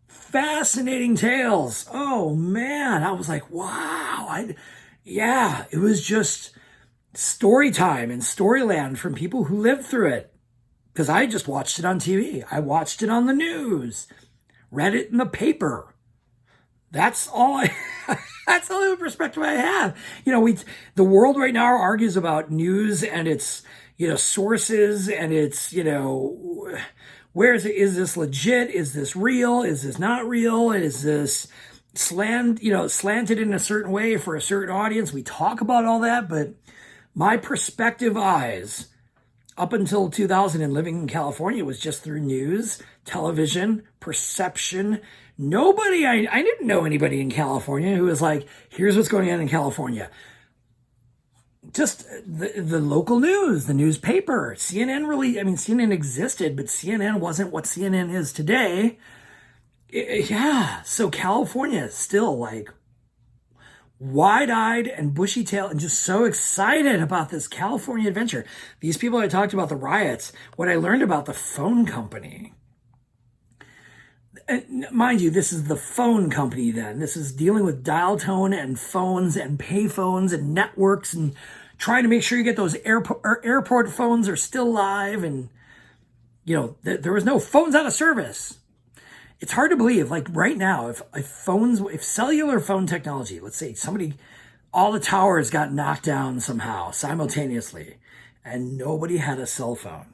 fascinating tales. Oh man, I was like, wow. It was just story time and storyland from people who lived through it. Because I just watched it on TV. I watched it on the news, read it in the paper. That's all that's all the perspective I have. The world right now argues about news and its, sources and its, where is it? Is this legit? Is this real? Is this not real? Is this slanted in a certain way for a certain audience? We talk about all that, but my perspective eyes up until 2000 and living in California was just through news, television, perception. I didn't know anybody in California who was like, here's what's going on in California. Just the local news, the newspaper, CNN existed, but CNN wasn't what CNN is today. So California is still like wide-eyed and bushy-tailed and just so excited about this California adventure. These people I talked about the riots, what I learned about the phone company. And mind you, this is the phone company then. This is dealing with dial tone and phones and pay phones and networks and trying to make sure you get those airport phones are still live. And, there was no phones out of service. It's hard to believe, like right now, if cellular phone technology, let's say all the towers got knocked down somehow simultaneously and nobody had a cell phone.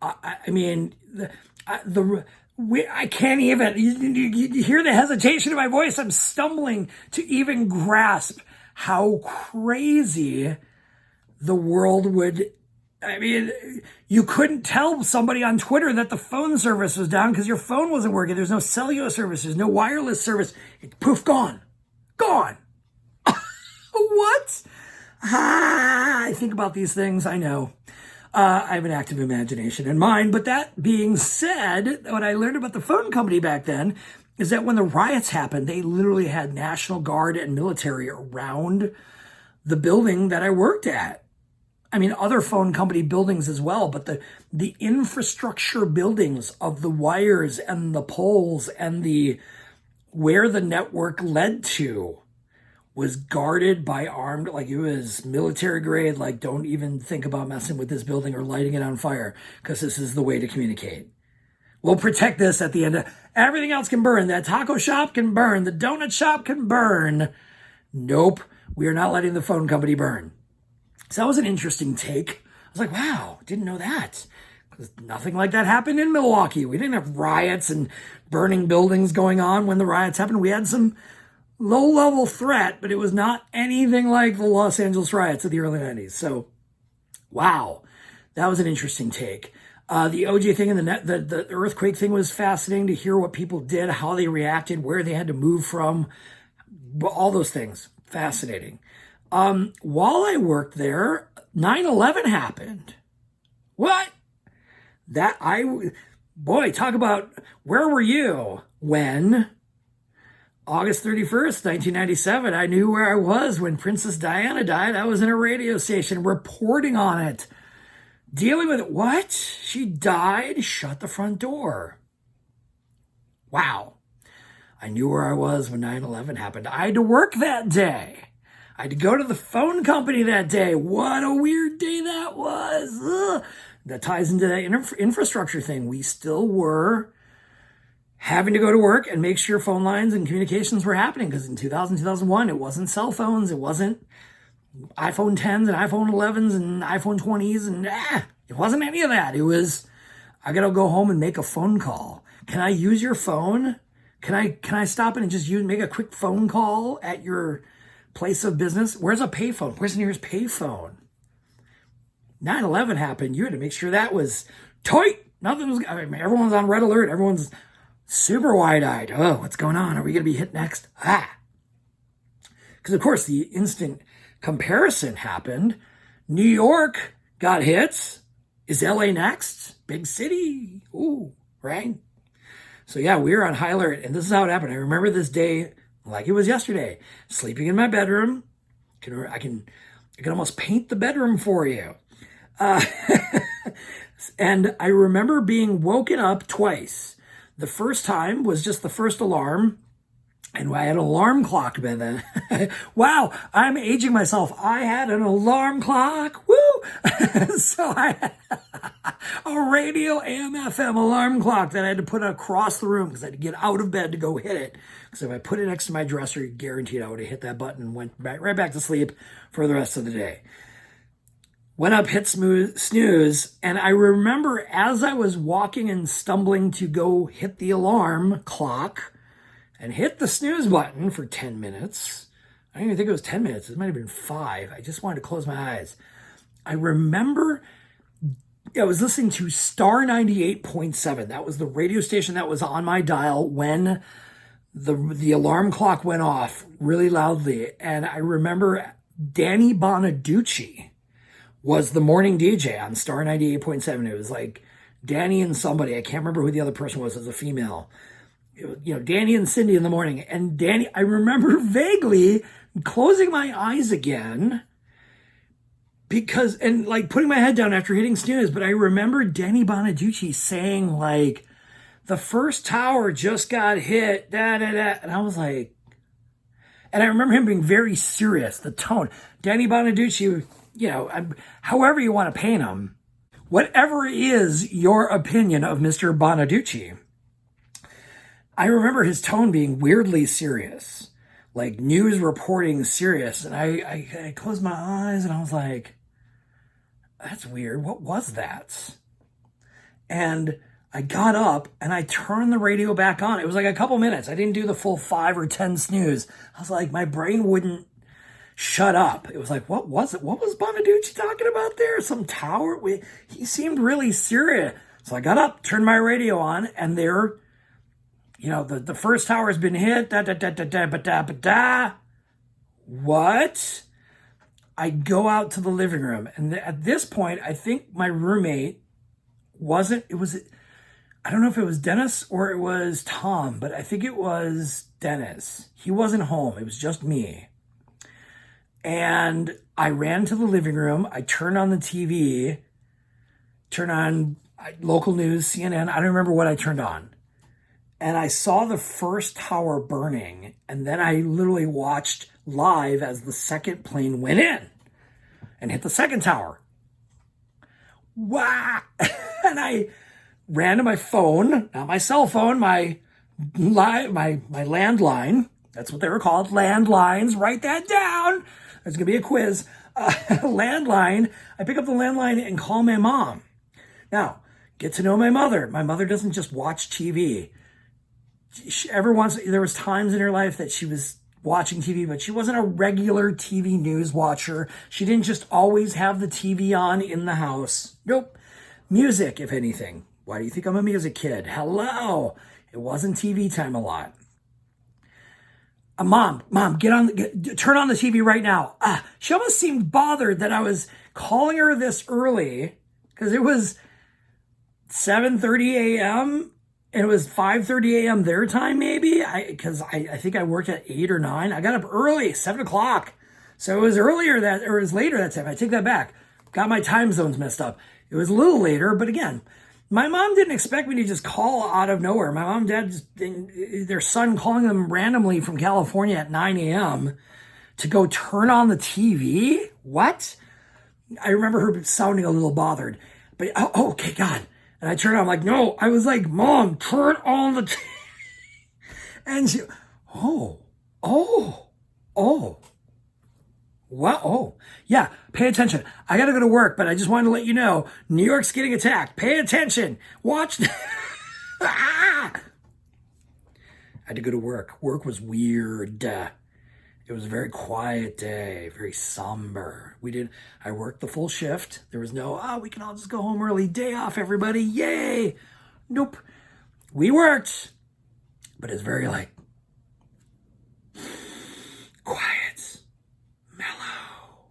I can't even, you hear the hesitation in my voice. I'm stumbling to even grasp how crazy the world would. You couldn't tell somebody on Twitter that the phone service was down because your phone wasn't working. There's no cellular service. There's no wireless service. Poof, gone. Gone. What? I think about these things. I know. I have an active imagination in mind. But that being said, what I learned about the phone company back then is that when the riots happened, they literally had National Guard and military around the building that I worked at. Other phone company buildings as well, but the infrastructure buildings of the wires and the poles and where the network led to was guarded by armed, like it was military grade, like don't even think about messing with this building or lighting it on fire because this is the way to communicate. We'll protect this at the end. Everything else can burn. That taco shop can burn. The donut shop can burn. Nope, we are not letting the phone company burn. So that was an interesting take. I was like, wow, didn't know that. Because nothing like that happened in Milwaukee. We didn't have riots and burning buildings going on when the riots happened. We had some low-level threat, but it was not anything like the Los Angeles riots of the early 90s. So, wow, that was an interesting take. The OJ thing and the earthquake thing was fascinating to hear what people did, how they reacted, where they had to move from, all those things. Fascinating. While I worked there, 9/11 happened. What? Talk about, where were you when August 31st, 1997, I knew where I was when Princess Diana died. I was in a radio station reporting on it, dealing with it. What? She died? Shut the front door. Wow. I knew where I was when 9/11 happened. I had to work that day. I had to go to the phone company that day. What a weird day that was. Ugh. That ties into that infrastructure thing. We still were having to go to work and make sure phone lines and communications were happening. Because in 2000, 2001, it wasn't cell phones. It wasn't iPhone 10s and iPhone 11s and iPhone 20s. And it wasn't any of that. It was, I got to go home and make a phone call. Can I use your phone? Can I stop in and just make a quick phone call at your place of business? Where's a payphone? Where's the nearest payphone? 9/11 happened. You had to make sure that was tight. Nothing was, everyone's on red alert. Everyone's super wide-eyed. Oh, what's going on? Are we going to be hit next? Because, of course, the instant comparison happened. New York got hits. Is LA next? Big city. Ooh, right? So, yeah, we were on high alert, and this is how it happened. I remember this day like it was yesterday, sleeping in my bedroom. I can almost paint the bedroom for you. And I remember being woken up twice. The first time was just the first alarm, and I had an alarm clock by then. Wow, I'm aging myself. I had an alarm clock. Woo! So I had a radio AM FM alarm clock that I had to put across the room because I had to get out of bed to go hit it. Because if I put it next to my dresser, guaranteed I would have hit that button and went right back to sleep for the rest of the day. Went up, hit snooze, and I remember as I was walking and stumbling to go hit the alarm clock and hit the snooze button for 10 minutes. I don't even think it was 10 minutes. It might have been 5. I just wanted to close my eyes. I remember I was listening to Star 98.7. That was the radio station that was on my dial when the alarm clock went off really loudly. And I remember Danny Bonaducci was the morning DJ on Star 98.7. It was like Danny and somebody. I can't remember who the other person was as a female. Danny and Cindy in the morning. And Danny, I remember vaguely closing my eyes again and putting my head down after hitting snooze. But I remember Danny Bonaducci saying the first tower just got hit, da, da, da. And I was like, and I remember him being very serious, the tone. Danny Bonaducci, however you want to paint him, whatever is your opinion of Mr. Bonaducci, I remember his tone being weirdly serious, like news reporting serious. And I closed my eyes and I was like, that's weird. What was that? And I got up and I turned the radio back on. It was like a couple minutes. I didn't do the full 5 or 10 snooze. I was like, my brain wouldn't shut up. It was like, what was it? What was Bonaducci talking about there? Some tower? He seemed really serious. So I got up, turned my radio on, and there, the first tower has been hit. Da, da, da, da, da, ba, da, ba, da. What? I go out to the living room. And at this point, I think my roommate I don't know if it was Dennis or it was Tom, but I think it was Dennis. He wasn't home. It was just me. And I ran to the living room. I turned on the TV, turned on local news, CNN. I don't remember what I turned on. And I saw the first tower burning. And then I literally watched live as the second plane went in and hit the second tower. Wow. And I ran to my phone, not my cell phone, my landline. That's what they were called, landlines. Write that down. There's going to be a quiz. Landline. I pick up the landline and call my mom. Now, get to know my mother. My mother doesn't just watch TV. There was times in her life that she was watching TV, but she wasn't a regular TV news watcher. She didn't just always have the TV on in the house. Nope. Music, if anything. Why do you think I'm a music kid? Hello. It wasn't TV time a lot. Mom, turn on the TV right now. She almost seemed bothered that I was calling her this early because it was 7:30 a.m. and it was 5:30 a.m. their time, maybe. Because I think I worked at 8 or 9. I got up early, 7 o'clock. So it was later that time. I take that back. Got my time zones messed up. It was a little later, but again, my mom didn't expect me to just call out of nowhere. My mom and dad, their son calling them randomly from California at 9 a.m. to go turn on the TV? What? I remember her sounding a little bothered. But, okay, God. And I turned on, I'm like, no. I was like, Mom, turn on the TV. And she, oh, oh, oh. What? Oh, yeah. Pay attention. I got to go to work, but I just wanted to let you know, New York's getting attacked. Pay attention. Watch. I had to go to work. Work was weird. It was a very quiet day, very somber. I worked the full shift. There was no, we can all just go home early. Day off, everybody. Yay. Nope. We worked, but it's very like quiet, mellow.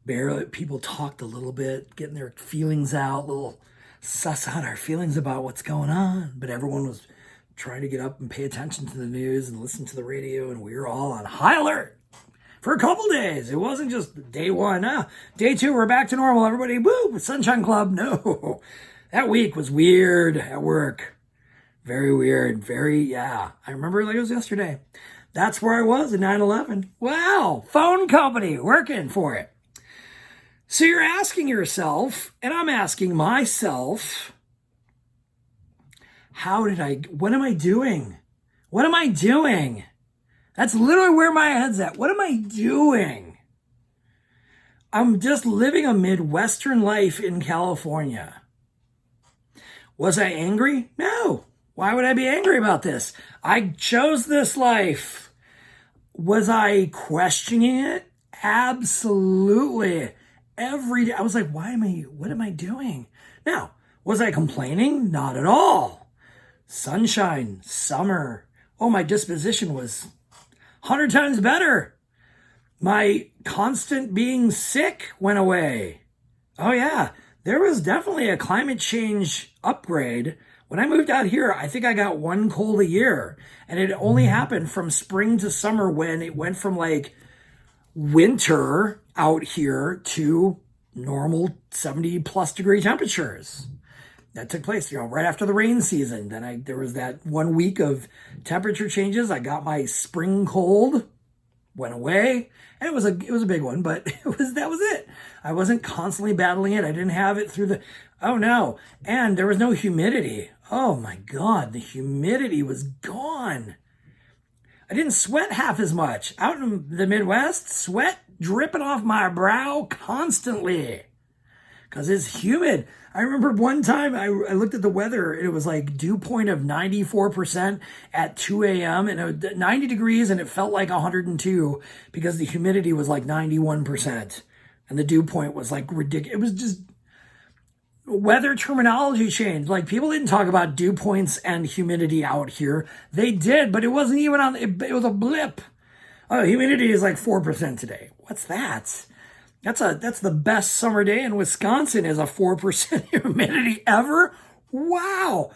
Barely, people talked a little bit, getting their feelings out, little suss out our feelings about what's going on. But everyone was trying to get up and pay attention to the news and listen to the radio, and we were all on high alert for a couple days. It wasn't just day one. Day two, we're back to normal. Everybody, woo, Sunshine Club. No, that week was weird at work. Very weird. I remember like it was yesterday. That's where I was at 9/11. Wow, phone company, working for it. So you're asking yourself, and I'm asking myself, what am I doing? What am I doing? That's literally where my head's at. What am I doing? I'm just living a Midwestern life in California. Was I angry? No. Why would I be angry about this? I chose this life. Was I questioning it? Absolutely. Every day. I was like, what am I doing? Now, was I complaining? Not at all. Sunshine, summer. Oh, my disposition was 100 times better. My constant being sick went away. Oh yeah, there was definitely a climate change upgrade. When I moved out here, I think I got one cold a year, and it only happened from spring to summer when it went from like winter out here to normal 70 plus degree temperatures. That took place, right after the rain season. Then there was that 1 week of temperature changes. I got my spring cold, went away, and it was a big one, but that was it. I wasn't constantly battling it. I didn't have it through oh no. And there was no humidity. Oh my God, the humidity was gone. I didn't sweat half as much. Out in the Midwest, sweat dripping off my brow constantly because it's humid. I remember one time I looked at the weather, and it was like dew point of 94% at 2 a.m. and it was 90 degrees, and it felt like 102 because the humidity was like 91% and the dew point was like ridiculous. It was just weather terminology changed. Like people didn't talk about dew points and humidity out here. They did, but it wasn't even it was a blip. Oh, humidity is like 4% today. What's that? That's the best summer day in Wisconsin is a 4% humidity ever. Wow.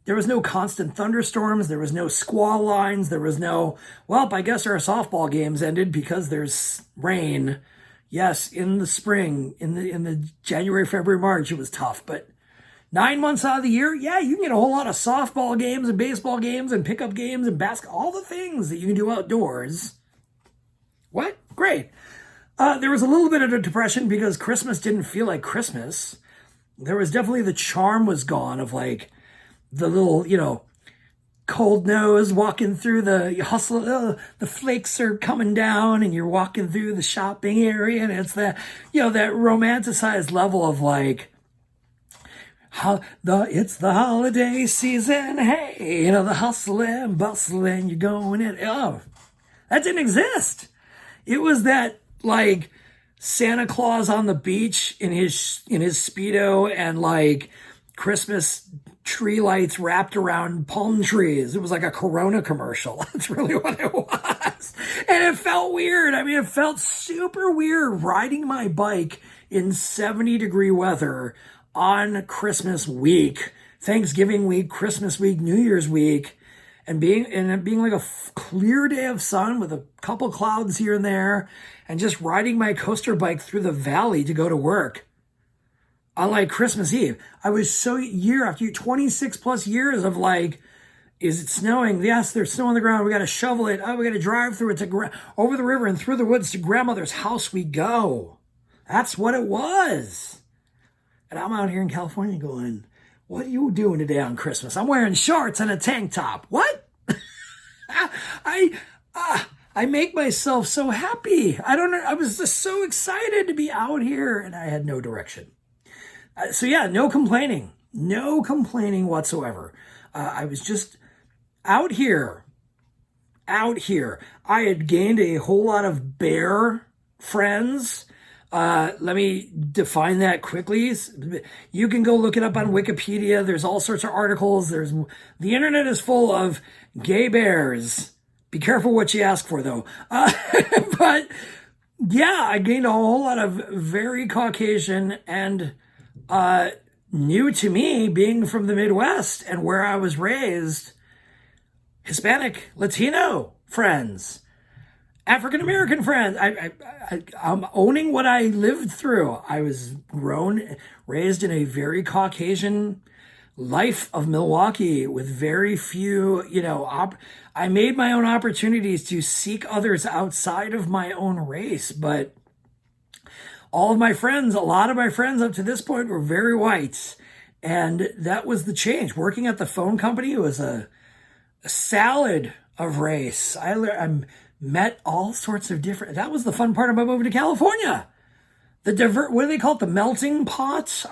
There was no constant thunderstorms. There was no squall lines. There was no, I guess our softball games ended because there's rain. Yes, in the spring, in the January, February, March, it was tough. But 9 months out of the year, yeah, you can get a whole lot of softball games and baseball games and pickup games and basketball, all the things that you can do outdoors. What? Great. There was a little bit of a depression because Christmas didn't feel like Christmas. There was definitely the charm was gone of like the little, cold nose walking through the hustle. The flakes are coming down and you're walking through the shopping area. And it's that, that romanticized level of like, it's the holiday season. Hey, the hustle and bustle and you're going in. Oh, that didn't exist. It was that, like Santa Claus on the beach in his Speedo and like Christmas tree lights wrapped around palm trees. It was like a Corona commercial. That's really what it was. And it felt weird. I mean, it felt super weird riding my bike in 70-degree weather on Christmas week, Thanksgiving week, Christmas week, New Year's week. And it being like a clear day of sun with a couple clouds here and there, and just riding my coaster bike through the valley to go to work on like Christmas Eve. I was so year after year, 26 plus years of like, is it snowing? Yes, there's snow on the ground. We got to shovel it. Oh, we got to drive through it over the river and through the woods to grandmother's house we go. That's what it was. And I'm out here in California going, what are you doing today on Christmas? I'm wearing shorts and a tank top. What? I I make myself so happy. I don't know. I was just so excited to be out here, and I had no direction. So yeah, no complaining whatsoever. I was just out here, out here. I had gained a whole lot of bear friends. Let me define that quickly. You can go look it up on Wikipedia. There's all sorts of articles. The internet is full of gay bears. Be careful what you ask for, though. But yeah, I gained a whole lot of very Caucasian and new to me, being from the Midwest and where I was raised, Hispanic, Latino friends. African American friends. I'm owning what I lived through. I was raised in a very Caucasian life of Milwaukee with very few, I made my own opportunities to seek others outside of my own race. But a lot of my friends up to this point were very white. And that was the change. Working at the phone company was a salad of race. I met all sorts of different. That was the fun part about moving to California. What do they call it? The melting pot.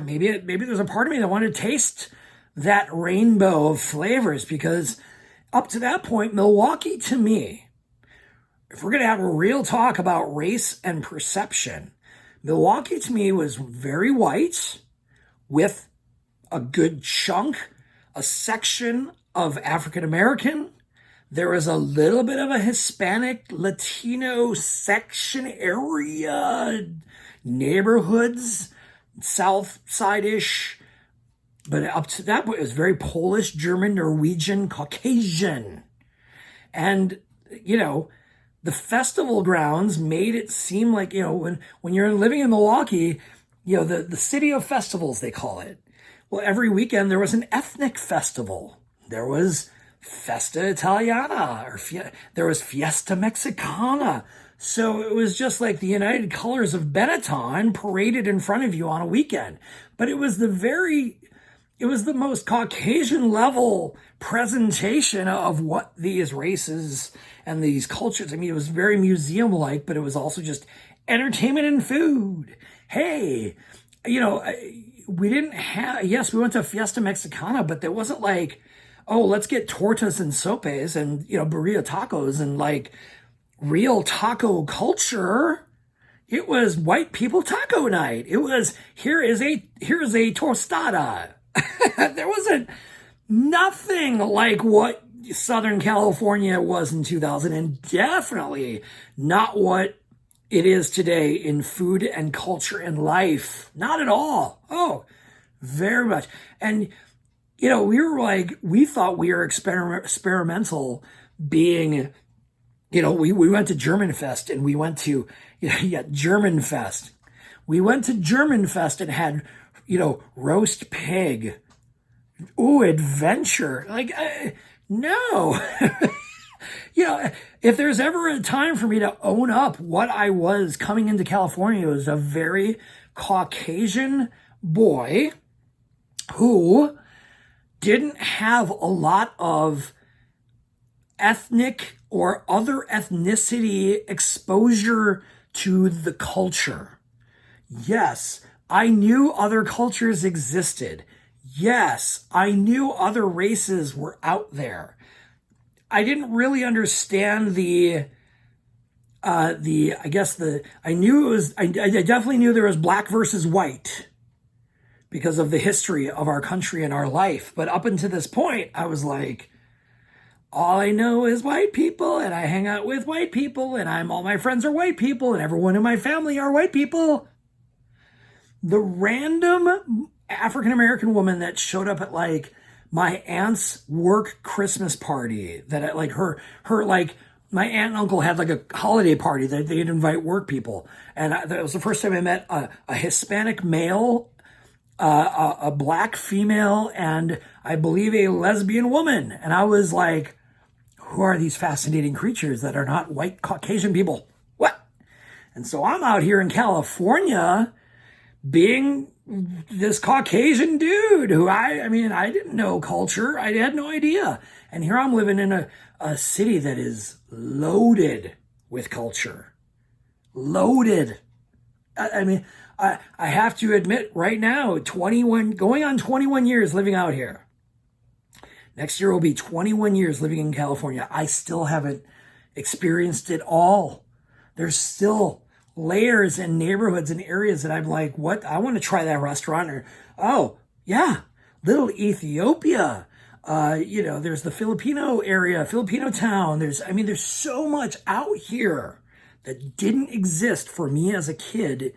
Maybe there's a part of me that wanted to taste that rainbow of flavors, because up to that point, Milwaukee to me, if we're going to have a real talk about race and perception, Milwaukee to me was very white with a good a section of African American. There was a little bit of a Hispanic, Latino section area, neighborhoods, South Side-ish. But up to that point, it was very Polish, German, Norwegian, Caucasian. And, the festival grounds made it seem like, when you're living in Milwaukee, the city of festivals, they call it. Well, every weekend there was an ethnic festival. There was Festa Italiana, or there was Fiesta Mexicana. So it was just like the United Colors of Benetton paraded in front of you on a weekend. But it was the most Caucasian level presentation of what these races and these cultures. I mean, it was very museum-like, but it was also just entertainment and food. Hey, we didn't have, yes, we went to Fiesta Mexicana, but there wasn't like, oh, let's get tortas and sopes and, burrito tacos and like real taco culture. It was white people taco night. It was, here is a tostada. There wasn't nothing like what Southern California was in 2000, and definitely not what it is today in food and culture and life. Not at all. Oh, very much. And, we thought we were experimental being, we went to German Fest and we went to, German Fest. We went to German Fest and had, roast pig. Ooh, adventure. Like, no. If there's ever a time for me to own up what I was coming into California, it was a very Caucasian boy who didn't have a lot of ethnic or other ethnicity exposure to the culture. Yes, I knew other cultures existed. Yes, I knew other races were out there. I didn't really understand I definitely knew there was black versus white because of the history of our country and our life. But up until this point, I was like, all I know is white people, and I hang out with white people, and all my friends are white people, and everyone in my family are white people. The random African-American woman that showed up at like my aunt's work Christmas party, that like her my aunt and uncle had like a holiday party that they'd invite work people. And that was the first time I met a Hispanic male, a black female, and I believe a lesbian woman. And I was like, who are these fascinating creatures that are not white Caucasian people? What? And so I'm out here in California being this Caucasian dude who I didn't know culture. I had no idea. And here I'm living in a city that is loaded with culture. Loaded. I mean, I have to admit right now, 21, going on 21 years living out here. Next year will be 21 years living in California. I still haven't experienced it all. There's still layers and neighborhoods and areas that I'm like, what? I want to try that restaurant. Or, oh, yeah, Little Ethiopia. There's the Filipino area, Filipino town. There's so much out here that didn't exist for me as a kid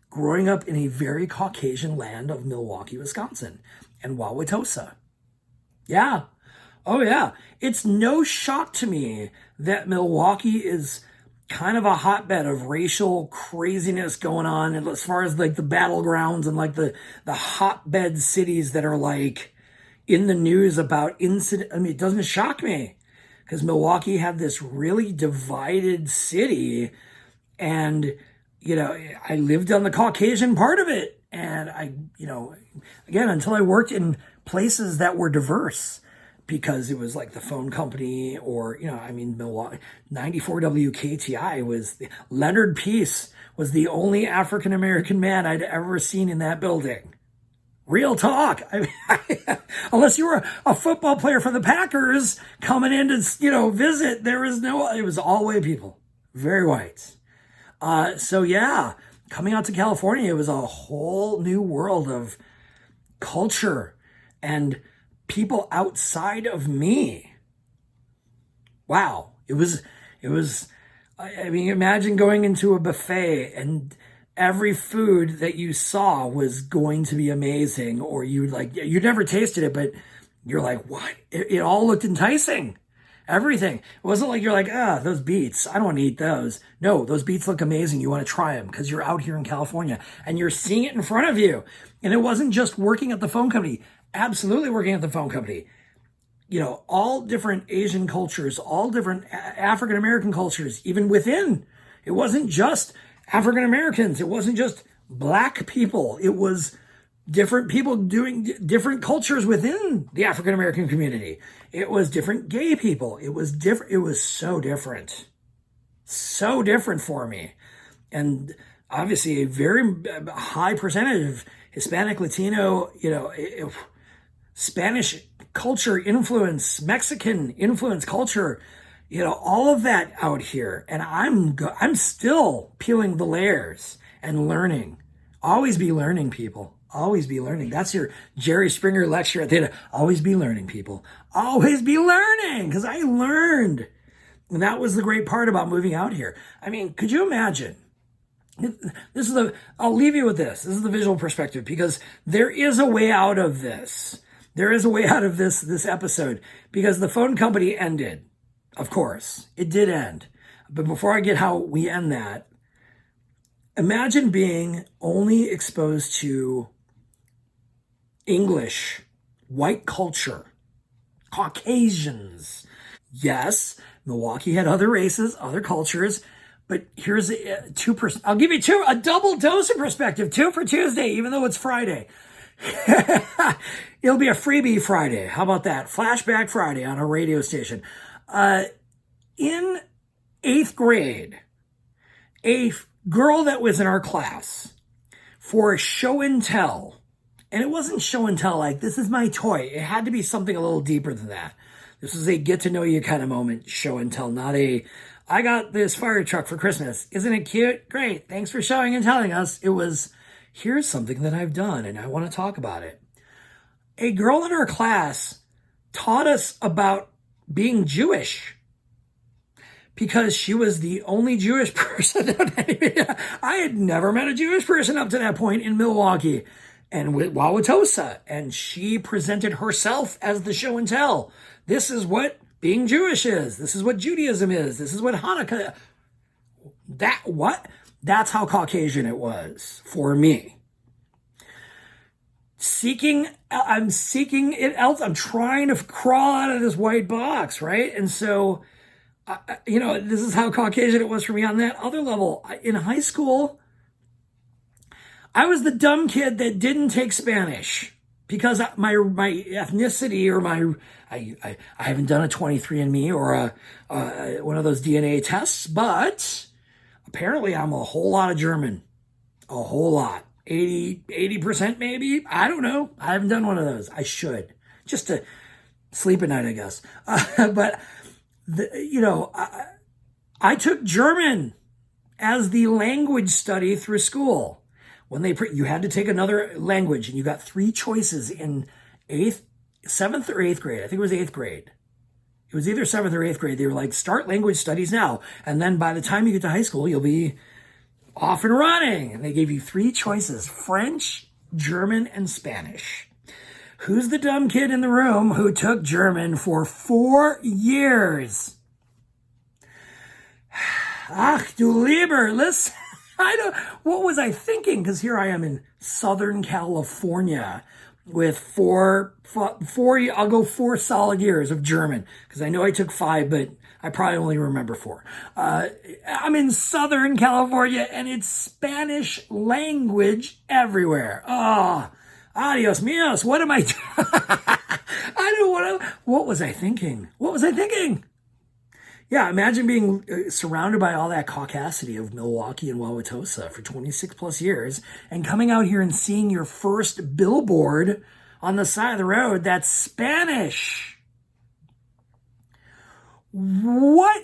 growing up in a very Caucasian land of Milwaukee, Wisconsin, and Wauwatosa. Yeah. Oh, yeah. It's no shock to me that Milwaukee is kind of a hotbed of racial craziness going on, and as far as like the battlegrounds and like the hotbed cities that are like in the news about incident. I mean, it doesn't shock me because Milwaukee had this really divided city, and I lived on the Caucasian part of it, and again, until I worked in places that were diverse, because it was like the phone company or, Milwaukee, 94 WKTI was, Leonard Peace was the only African-American man I'd ever seen in that building. Real talk. Unless you were a football player for the Packers coming in to, visit, it was all white people, very white. So yeah, coming out to California, it was a whole new world of culture and people outside of me. Wow. It was, imagine going into a buffet and every food that you saw was going to be amazing, or you never tasted it, but you're like, what? It all looked enticing. Everything. It wasn't like you're like, those beets, I don't want to eat those. No, those beets look amazing. You want to try them because you're out here in California and you're seeing it in front of you. And it wasn't just working at the phone company. Absolutely working at the phone company. All different Asian cultures, all different African-American cultures, even within. It wasn't just African-Americans. It wasn't just black people. It was different people doing different cultures within the African-American community. It was different gay people. It was different. It was so different. So different for me. And obviously a very high percentage of Hispanic, Latino, Spanish culture influence, Mexican influence culture, all of that out here. And I'm still peeling the layers and learning. Always be learning, people. Always be learning. That's your Jerry Springer lecture at the end. Always be learning, people. Always be learning, because I learned. And that was the great part about moving out here. I mean, could you imagine? I'll leave you with this. This is the visual perspective, because there is a way out of this. There is a way out of this episode, because the phone company ended. Of course, it did end. But before I get how we end that, imagine being only exposed to English, white culture, Caucasians. Yes, Milwaukee had other races, other cultures, but here's I'll give you a double dose of perspective, 2 for Tuesday, even though it's Friday. It'll be a freebie Friday. How about that? Flashback Friday on a radio station. In 8th grade, a girl that was in our class, for show and tell, and it wasn't show and tell like, this is my toy. It had to be something a little deeper than that. This was a get to know you kind of moment, show and tell, not a, I got this fire truck for Christmas. Isn't it cute? Great. Thanks for showing and telling us. It was, here's something that I've done and I want to talk about it. A girl in our class taught us about being Jewish, because she was the only Jewish person. I had never met a Jewish person up to that point in Milwaukee and with Wauwatosa. And she presented herself as the show and tell. This is what being Jewish is. This is what Judaism is. This is what Hanukkah. That's how Caucasian it was for me. I'm seeking it else. I'm trying to crawl out of this white box, right? And so, this is how Caucasian it was for me on that other level. In high school, I was the dumb kid that didn't take Spanish because my ethnicity or I haven't done a 23andMe or one of those DNA tests, but apparently I'm a whole lot of German, a whole lot, 80% maybe. I don't know. I haven't done one of those. I should, just to sleep at night, I guess. But I took German as the language study through school. When you had to take another language, and you got 3 choices in 7th or 8th grade. I think it was 8th grade. It was either 7th or 8th grade. They were like, start language studies now. And then by the time you get to high school, you'll be off and running. And they gave you 3 choices: French, German, and Spanish. Who's the dumb kid in the room who took German for 4 years? Ach, du lieber, listen. What was I thinking? Because here I am in Southern California with I'll go 4 solid years of German, because I know I took 5, but I probably only remember 4. I'm in Southern California, and it's Spanish language everywhere. Oh, adios míos. What am I doing? What was I thinking? Yeah, imagine being surrounded by all that caucasity of Milwaukee and Wauwatosa for 26 plus years and coming out here and seeing your first billboard on the side of the road that's Spanish. What?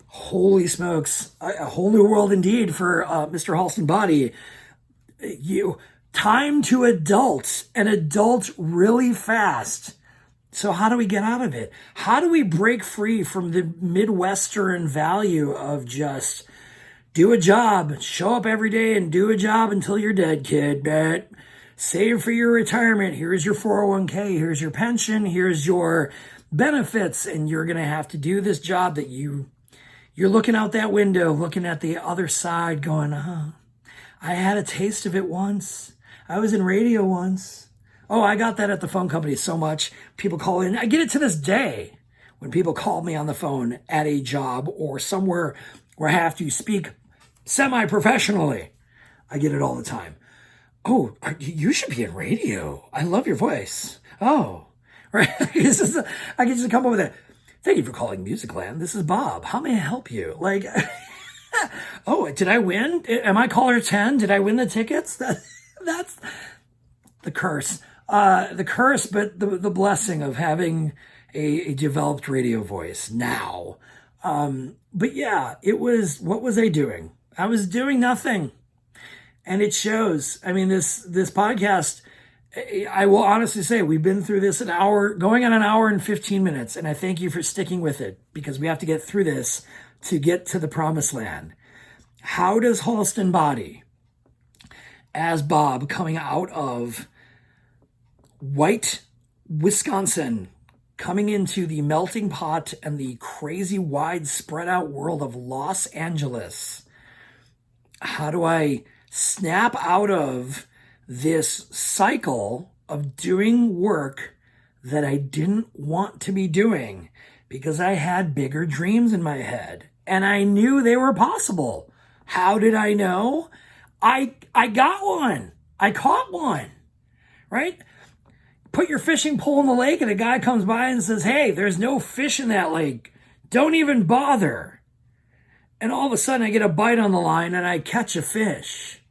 Holy smokes. A whole new world indeed for Mr. Halston Body. Time to adult, and adult really fast. So how do we get out of it? How do we break free from the Midwestern value of just do a job, show up every day and do a job until you're dead, kid, but save for your retirement. Here's your 401k. Here's your pension. Here's your benefits. And you're going to have to do this job that you're looking out that window, looking at the other side going, I had a taste of it once. I was in radio once. Oh, I got that at the phone company so much. People call in. I get it to this day when people call me on the phone at a job or somewhere where I have to speak semi-professionally. I get it all the time. Oh, you should be in radio. I love your voice. Oh, right. I can just come up with it. Thank you for calling Musicland. This is Bob. How may I help you? Like, oh, did I win? Am I caller 10? Did I win the tickets? That's the curse. The curse, but the blessing of having a developed radio voice now. But yeah, what was I doing? I was doing nothing. And it shows. I mean, this podcast, I will honestly say we've been through this going on an hour and 15 minutes. And I thank you for sticking with it, because we have to get through this to get to the promised land. How does Halston Body, as Bob, coming out of White, Wisconsin, coming into the melting pot and the crazy wide spread out world of Los Angeles, how do I snap out of this cycle of doing work that I didn't want to be doing because I had bigger dreams in my head and I knew they were possible? How did I know? I got one. I caught one, right? Put your fishing pole in the lake and a guy comes by and says, hey, there's no fish in that lake. Don't even bother. And all of a sudden I get a bite on the line and I catch a fish.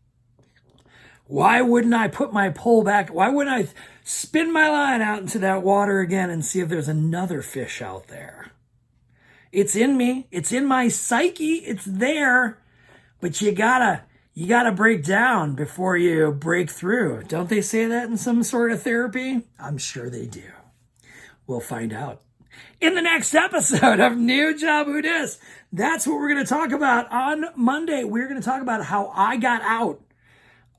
Why wouldn't I put my pole back? Why wouldn't I spin my line out into that water again and see if there's another fish out there? It's in me. It's in my psyche. It's there. But you gotta break down before you break through. Don't they say that in some sort of therapy? I'm sure they do. We'll find out in the next episode of New Job Who Dis. That's what we're going to talk about on Monday. We're going to talk about how I got out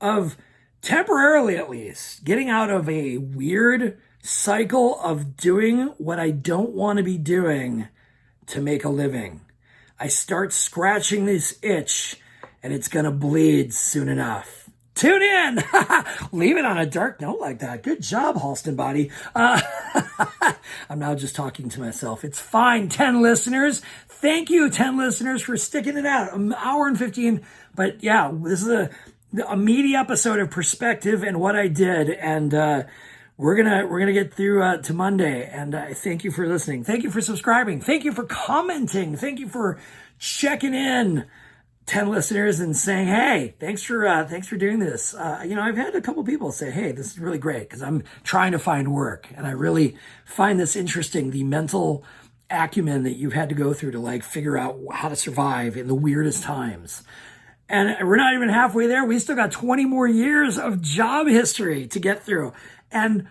of, temporarily at least, getting out of a weird cycle of doing what I don't want to be doing to make a living. I start scratching this itch, and it's going to bleed soon enough. Tune in. Leave it on a dark note like that. Good job, Halston Body. I'm now just talking to myself. It's fine. 10 listeners. Thank you, 10 listeners, for sticking it out. An hour and 15. But yeah, this a meaty episode of perspective and what I did. And we're gonna get through to Monday. And I thank you for listening. Thank you for subscribing. Thank you for commenting. Thank you for checking in. 10 listeners and saying, hey, thanks for doing this. I've had a couple people say, hey, this is really great, because I'm trying to find work, and I really find this interesting, the mental acumen that you've had to go through to like figure out how to survive in the weirdest times. And we're not even halfway there. We still got 20 more years of job history to get through. And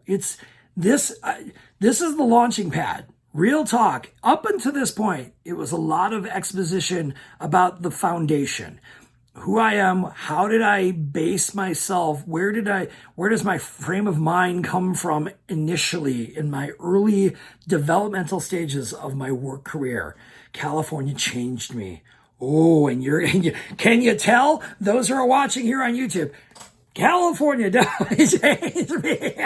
this is the launching pad. Real talk. Up until this point, it was a lot of exposition about the foundation. Who I am, how did I base myself, where does my frame of mind come from initially in my early developmental stages of my work career. California changed me. Oh, can you tell? Those who are watching here on YouTube, California definitely changed me.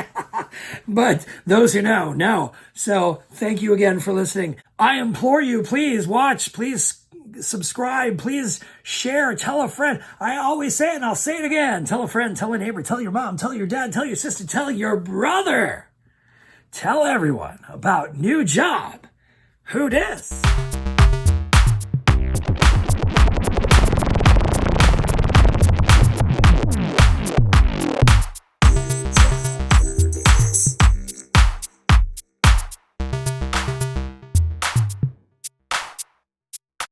But those who know. So thank you again for listening. I implore you, please watch, please subscribe, please share, tell a friend. I always say it and I'll say it again. Tell a friend, tell a neighbor, tell your mom, tell your dad, tell your sister, tell your brother. Tell everyone about new job. Who dis?